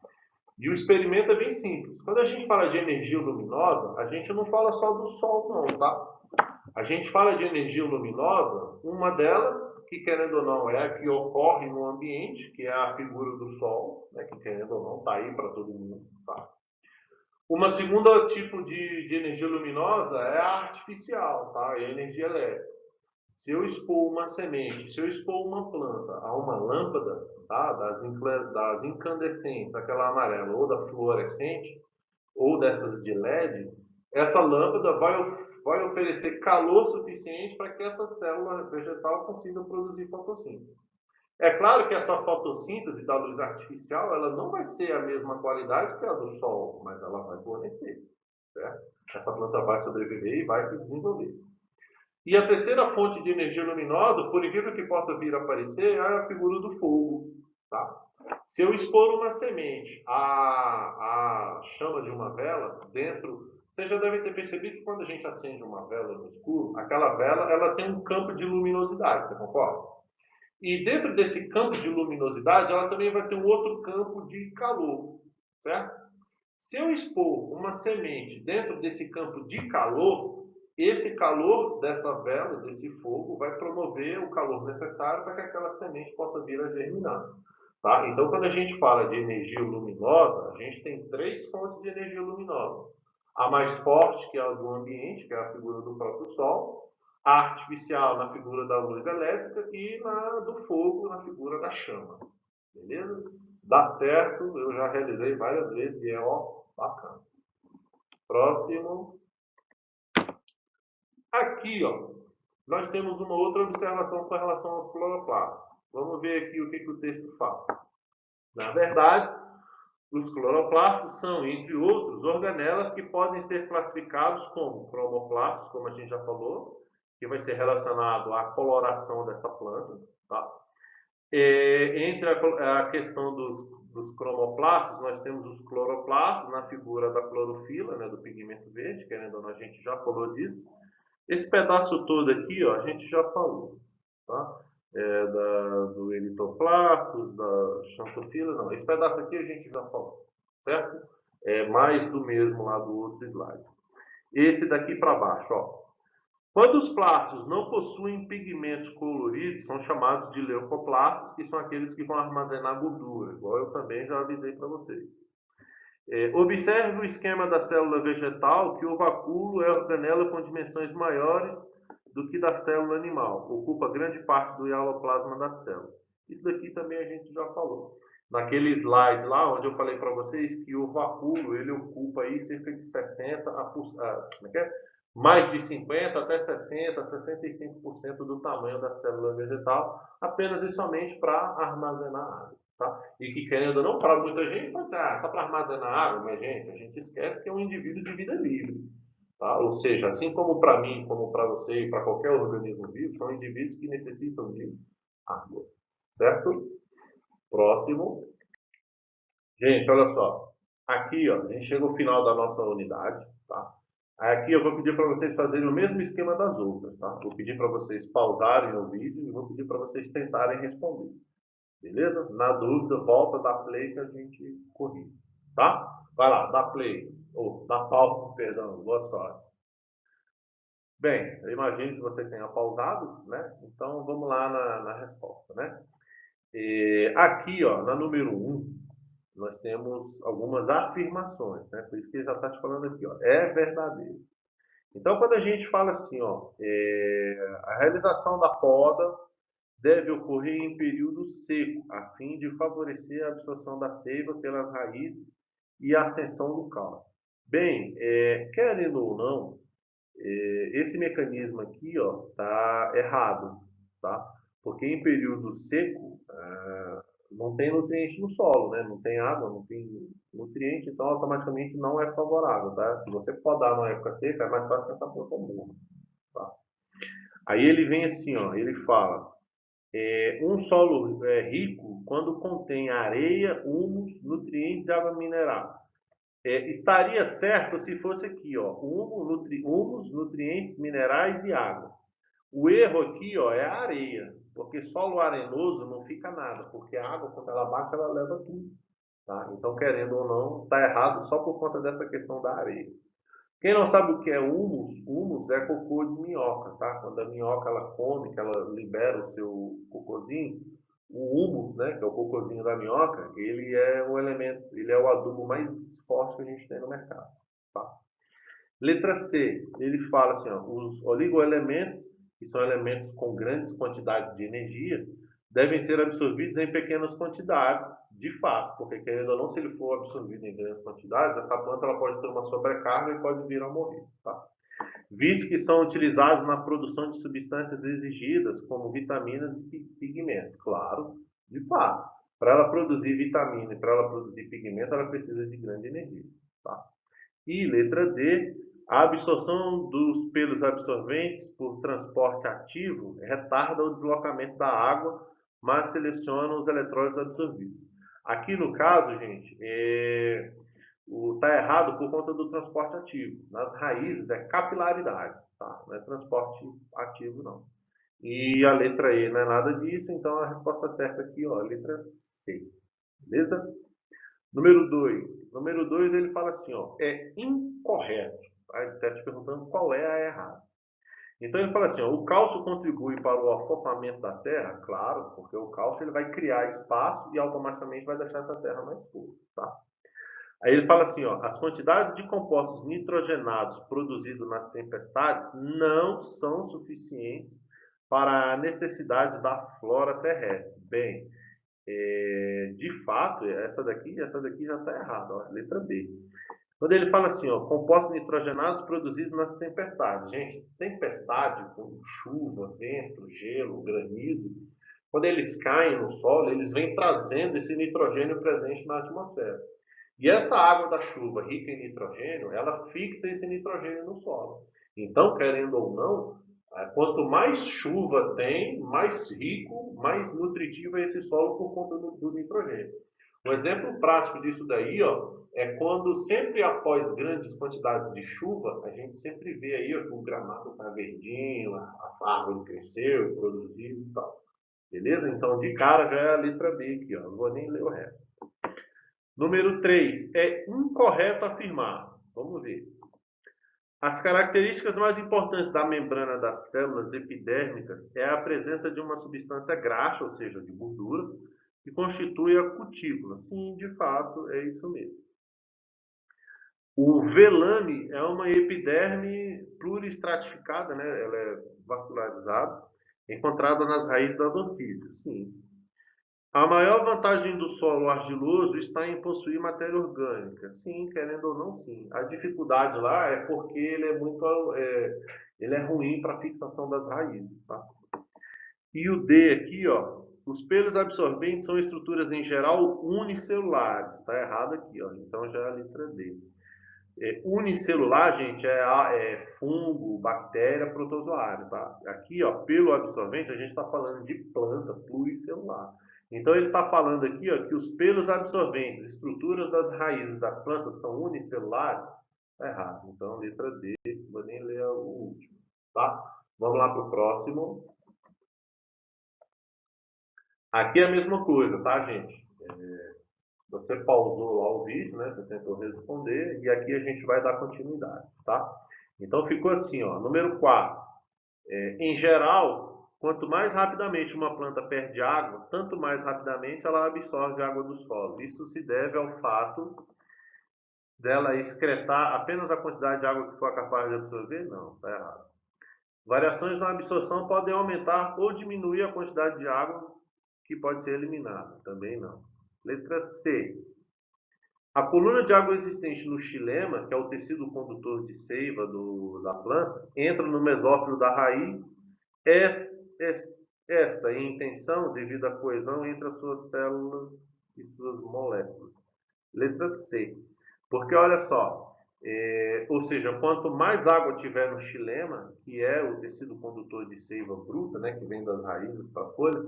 E o experimento é bem simples. Quando a gente fala de energia luminosa, a gente não fala só do sol não, tá? A gente fala de energia luminosa, uma delas, que querendo ou não é a que ocorre no ambiente, que é a figura do sol, né, que querendo ou não está aí para todo mundo. Tá? Uma segunda tipo de energia luminosa é a artificial, tá? É a energia elétrica. Se eu expor uma semente, se eu expor uma planta a uma lâmpada, tá? das incandescentes, aquela amarela, ou da fluorescente, ou dessas de LED, essa lâmpada vai oferecer calor suficiente para que essa célula vegetal consiga produzir fotossíntese. É claro que essa fotossíntese da luz artificial ela não vai ser a mesma qualidade que a do sol, mas ela vai fornecer. Certo? Essa planta vai sobreviver e vai se desenvolver. E a terceira fonte de energia luminosa, por incrível que possa vir a aparecer, é a figura do fogo. Tá? Se eu expor uma semente à chama de uma vela, dentro... Vocês já devem ter percebido que quando a gente acende uma vela no escuro, aquela vela ela tem um campo de luminosidade, você concorda? E dentro desse campo de luminosidade, ela também vai ter um outro campo de calor, certo? Se eu expor uma semente dentro desse campo de calor, esse calor dessa vela, desse fogo, vai promover o calor necessário para que aquela semente possa vir a germinar. Tá? Então, quando a gente fala de energia luminosa, a gente tem três fontes de energia luminosa. A mais forte, que é a do ambiente, que é a figura do próprio Sol. A artificial, na figura da luz elétrica. E na do fogo, na figura da chama. Beleza? Dá certo, eu já realizei várias vezes e é, bacana. Próximo. Aqui, ó, nós temos uma outra observação com relação aos cloroplastos. Vamos ver aqui o que o texto fala. Na verdade, os cloroplastos são, entre outros, organelas que podem ser classificados como cromoplastos, como a gente já falou, que vai ser relacionado à coloração dessa planta, tá? Entre a questão dos cromoplastos, nós temos os cloroplastos na figura da clorofila, né, do pigmento verde, querendo ou não, a gente já falou disso. Esse pedaço todo aqui, ó, a gente já falou, tá? Do eritoplastos, da xantofila, não. Esse pedaço aqui a gente já falou, certo? É mais do mesmo lá do outro slide. Esse daqui para baixo, ó. Quando os plastos não possuem pigmentos coloridos, são chamados de leucoplastos, que são aqueles que vão armazenar gordura, igual eu também já avisei para vocês. Observe o esquema da célula vegetal, que o vacúolo é organela com dimensões maiores do que da célula animal. Ocupa grande parte do hialoplasma da célula. Isso daqui também a gente já falou. Naquele slide lá, onde eu falei para vocês que o vacúolo, ele ocupa aí cerca de 60%, como é que é? Mais de 50% até 60%, 65% do tamanho da célula vegetal, apenas e somente para armazenar água. Tá? E que, querendo ou não, para muita gente, pode ser só para armazenar água, mas, gente, a gente esquece que é um indivíduo de vida livre. Tá? Ou seja, assim como para mim, como para você e para qualquer organismo vivo, são indivíduos que necessitam de água. Certo? Próximo. Gente, olha só. Aqui, ó, a gente chega ao final da nossa unidade. Tá? Aqui eu vou pedir para vocês fazerem o mesmo esquema das outras. Tá? Vou pedir para vocês pausarem o vídeo e vou pedir para vocês tentarem responder. Beleza? Na dúvida, volta, dá play que a gente corrige. Tá? Vai lá, dá play. Ou dá pausa, perdão. Boa sorte. Bem, eu imagino que você tenha pausado, né? Então vamos lá na resposta, né? Aqui, ó, na número 1, nós temos algumas afirmações, né? Por isso que ele já está te falando aqui, ó. É verdadeiro. Então, quando a gente fala assim, ó, a realização da poda deve ocorrer em período seco, a fim de favorecer a absorção da seiva pelas raízes e a ascensão do caule. Bem, querendo ou não, esse mecanismo aqui está errado, tá? Porque em período seco não tem nutriente no solo, né? Não tem água, não tem nutriente, então automaticamente não é favorável, tá? Se você podar na época seca, é mais fácil que essa planta morra, tá? Aí ele vem assim, ó, ele fala: um solo rico quando contém areia, humus, nutrientes e água mineral. Estaria certo se fosse aqui, ó, humus, nutrientes, minerais e água. O erro aqui, ó, é a areia, porque solo arenoso não fica nada, porque a água, quando ela bate, ela leva tudo. Tá? Então, querendo ou não, está errado só por conta dessa questão da areia. Quem não sabe o que é humus, humus é cocô de minhoca, tá? Quando a minhoca ela come, que ela libera o seu cocôzinho, o humus, né, que é o cocôzinho da minhoca, ele é um elemento, ele é o adubo mais forte que a gente tem no mercado, tá? Letra C, ele fala assim, ó, os oligoelementos, que são elementos com grandes quantidades de energia, devem ser absorvidos em pequenas quantidades, de fato, porque querendo ou não, se ele for absorvido em grandes quantidades, essa planta ela pode ter uma sobrecarga e pode vir a morrer, tá? Visto que são utilizados na produção de substâncias exigidas, como vitaminas e pigmentos. Claro, de fato. Para ela produzir vitamina e para ela produzir pigmento, ela precisa de grande energia, tá? E letra D, a absorção dos pelos absorventes por transporte ativo retarda o deslocamento da água, mas seleciona os eletrólitos absorvidos. Aqui no caso, gente, está errado por conta do transporte ativo. Nas raízes é capilaridade, tá? Não é transporte ativo, não. E a letra E não é nada disso, então a resposta certa aqui, ó, letra C. Beleza? Número 2. Número 2 ele fala assim, ó, é incorreto. Tá? Ele está te perguntando qual é a errada. Então ele fala assim, ó, o cálcio contribui para o afofamento da terra? Claro, porque o cálcio ele vai criar espaço e automaticamente vai deixar essa terra mais pura. Tá? Aí ele fala assim, ó, as quantidades de compostos nitrogenados produzidos nas tempestades não são suficientes para a necessidade da flora terrestre. Bem, de fato, essa daqui já está errada, ó, letra B. Quando ele fala assim, ó, compostos nitrogenados produzidos nas tempestades. Gente, tempestade com chuva, vento, gelo, granizo, quando eles caem no solo, eles vêm trazendo esse nitrogênio presente na atmosfera. E essa água da chuva rica em nitrogênio, ela fixa esse nitrogênio no solo. Então, querendo ou não, quanto mais chuva tem, mais rico, mais nutritivo é esse solo por conta do nitrogênio. Um exemplo prático disso daí, ó, é quando sempre após grandes quantidades de chuva, a gente sempre vê aí ó, que o gramado está verdinho, a árvore cresceu, produziu e tal. Beleza? Então, de cara já é a letra B aqui, ó. Não vou nem ler o resto. Número 3. É incorreto afirmar. Vamos ver. As características mais importantes da membrana das células epidérmicas é a presença de uma substância graxa, ou seja, de gordura, que constitui a cutícula. Sim, de fato, é isso mesmo. O velame é uma epiderme pluristratificada, né? Ela é vascularizada, encontrada nas raízes das orquídeas. Sim. A maior vantagem do solo argiloso está em possuir matéria orgânica. Sim, querendo ou não, sim. A dificuldade lá é porque ele é muito, ele é ruim para a fixação das raízes, tá? E o D aqui, ó, os pelos absorventes são estruturas em geral unicelulares. Está errado aqui, ó. Então já é a letra D. Unicelular, gente, é fungo, bactéria, protozoário, tá? Aqui, ó, pelo absorvente, a gente está falando de planta pluricelular. Então, ele está falando aqui, ó, que os pelos absorventes, estruturas das raízes das plantas são unicelulares. Tá errado. Então, letra D, vou nem ler o último, tá? Vamos lá para o próximo. Aqui é a mesma coisa, tá, gente? Você pausou lá o vídeo, né? Você tentou responder e aqui a gente vai dar continuidade, tá? Então ficou assim, ó, número 4. Em geral, quanto mais rapidamente uma planta perde água, tanto mais rapidamente ela absorve a água do solo. Isso se deve ao fato dela excretar apenas a quantidade de água que for capaz de absorver? Não, está errado. Variações na absorção podem aumentar ou diminuir a quantidade de água que pode ser eliminada. Também não. Letra C. A coluna de água existente no xilema, que é o tecido condutor de seiva da planta, entra no mesófilo da raiz. Esta em tensão devido à coesão entre as suas células e suas moléculas. Letra C. Porque olha só, ou seja, quanto mais água tiver no xilema, que é o tecido condutor de seiva bruta, né, que vem das raízes para a folha,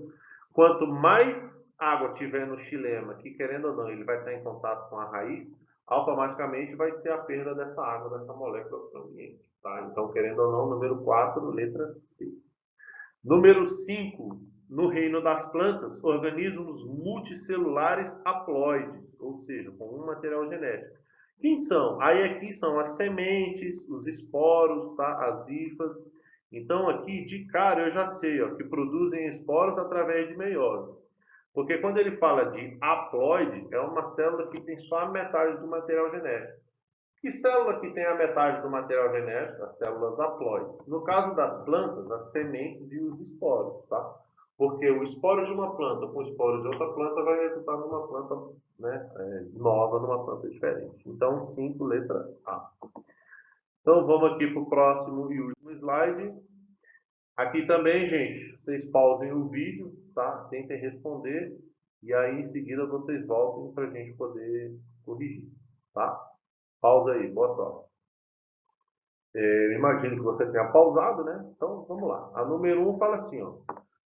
quanto mais água tiver no xilema, que querendo ou não, ele vai estar em contato com a raiz, automaticamente vai ser a perda dessa água, dessa molécula para o ambiente. Tá? Então, querendo ou não, número 4, letra C. Número 5, no reino das plantas, organismos multicelulares haploides, ou seja, com um material genético. Quem são? Aí aqui são as sementes, os esporos, tá? As hifas. Então aqui de cara eu já sei ó, que produzem esporos através de meiose. Porque quando ele fala de haploide, é uma célula que tem só a metade do material genético. Que célula que tem a metade do material genético? As células haploides. No caso das plantas, as sementes e os esporos, tá? Porque o esporo de uma planta com o esporo de outra planta vai resultar numa planta né, nova, numa planta diferente. Então, 5, letra A. Então, vamos aqui para o próximo e último slide. Aqui também, gente, vocês pausem o vídeo, tá? Tentem responder e aí em seguida vocês voltem para a gente poder corrigir, tá? Pausa aí, boa sorte. Eu imagino que você tenha pausado, né? Então, vamos lá. A número 1 fala assim, ó.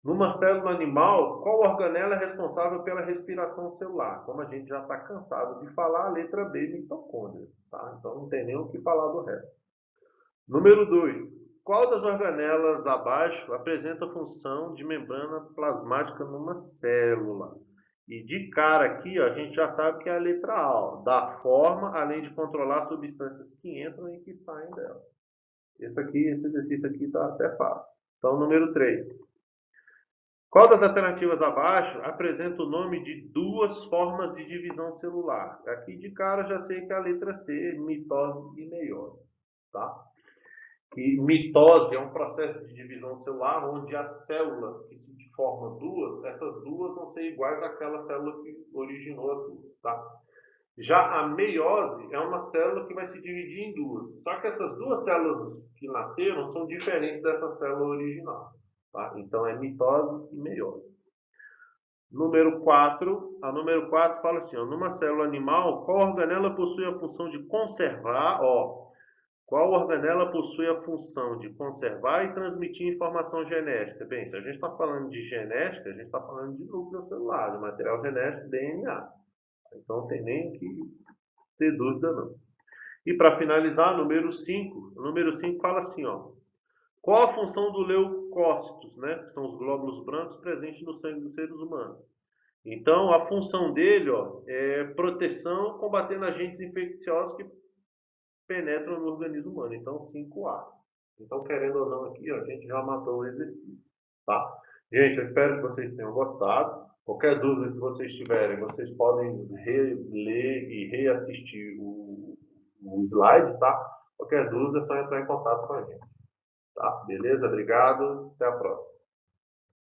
Numa célula animal, qual organela é responsável pela respiração celular? Como a gente já está cansado de falar, a letra B, mitocôndria, tá? Então, não tem nem o que falar do resto. Número 2. Qual das organelas abaixo apresenta a função de membrana plasmática numa célula? E de cara aqui, ó, a gente já sabe que é a letra A, ó, dá forma, além de controlar substâncias que entram e que saem dela. Esse exercício aqui está até fácil. Então, número 3. Qual das alternativas abaixo apresenta o nome de duas formas de divisão celular? Aqui de cara já sei que é a letra C, mitose e meiose. Tá? Que mitose é um processo de divisão celular onde a célula que se forma duas, essas duas vão ser iguais àquela célula que originou as duas. Tá? Já a meiose é uma célula que vai se dividir em duas. Só que essas duas células que nasceram são diferentes dessa célula original. Tá? Então é mitose e meiose. Número 4, a número 4 fala assim, ó, numa célula animal, qual organela possui a função de conservar, ó, qual organela possui a função de conservar e transmitir informação genética? Bem, se a gente está falando de genética, a gente está falando de núcleo celular, de material genético, DNA. Então não tem nem que ter dúvida não. E para finalizar, número 5. O número 5 fala assim, ó, qual a função do leucócitos, né, que são os glóbulos brancos presentes no sangue dos seres humanos? Então, a função dele, ó, é proteção, combatendo agentes infecciosos que penetram no organismo humano. Então, 5A. Então, querendo ou não aqui, ó, a gente já matou o exercício, tá? Gente, eu espero que vocês tenham gostado. Qualquer dúvida que vocês tiverem, vocês podem reler e reassistir o slide, tá? Qualquer dúvida é só entrar em contato com a gente, tá? Beleza? Obrigado. Até a próxima.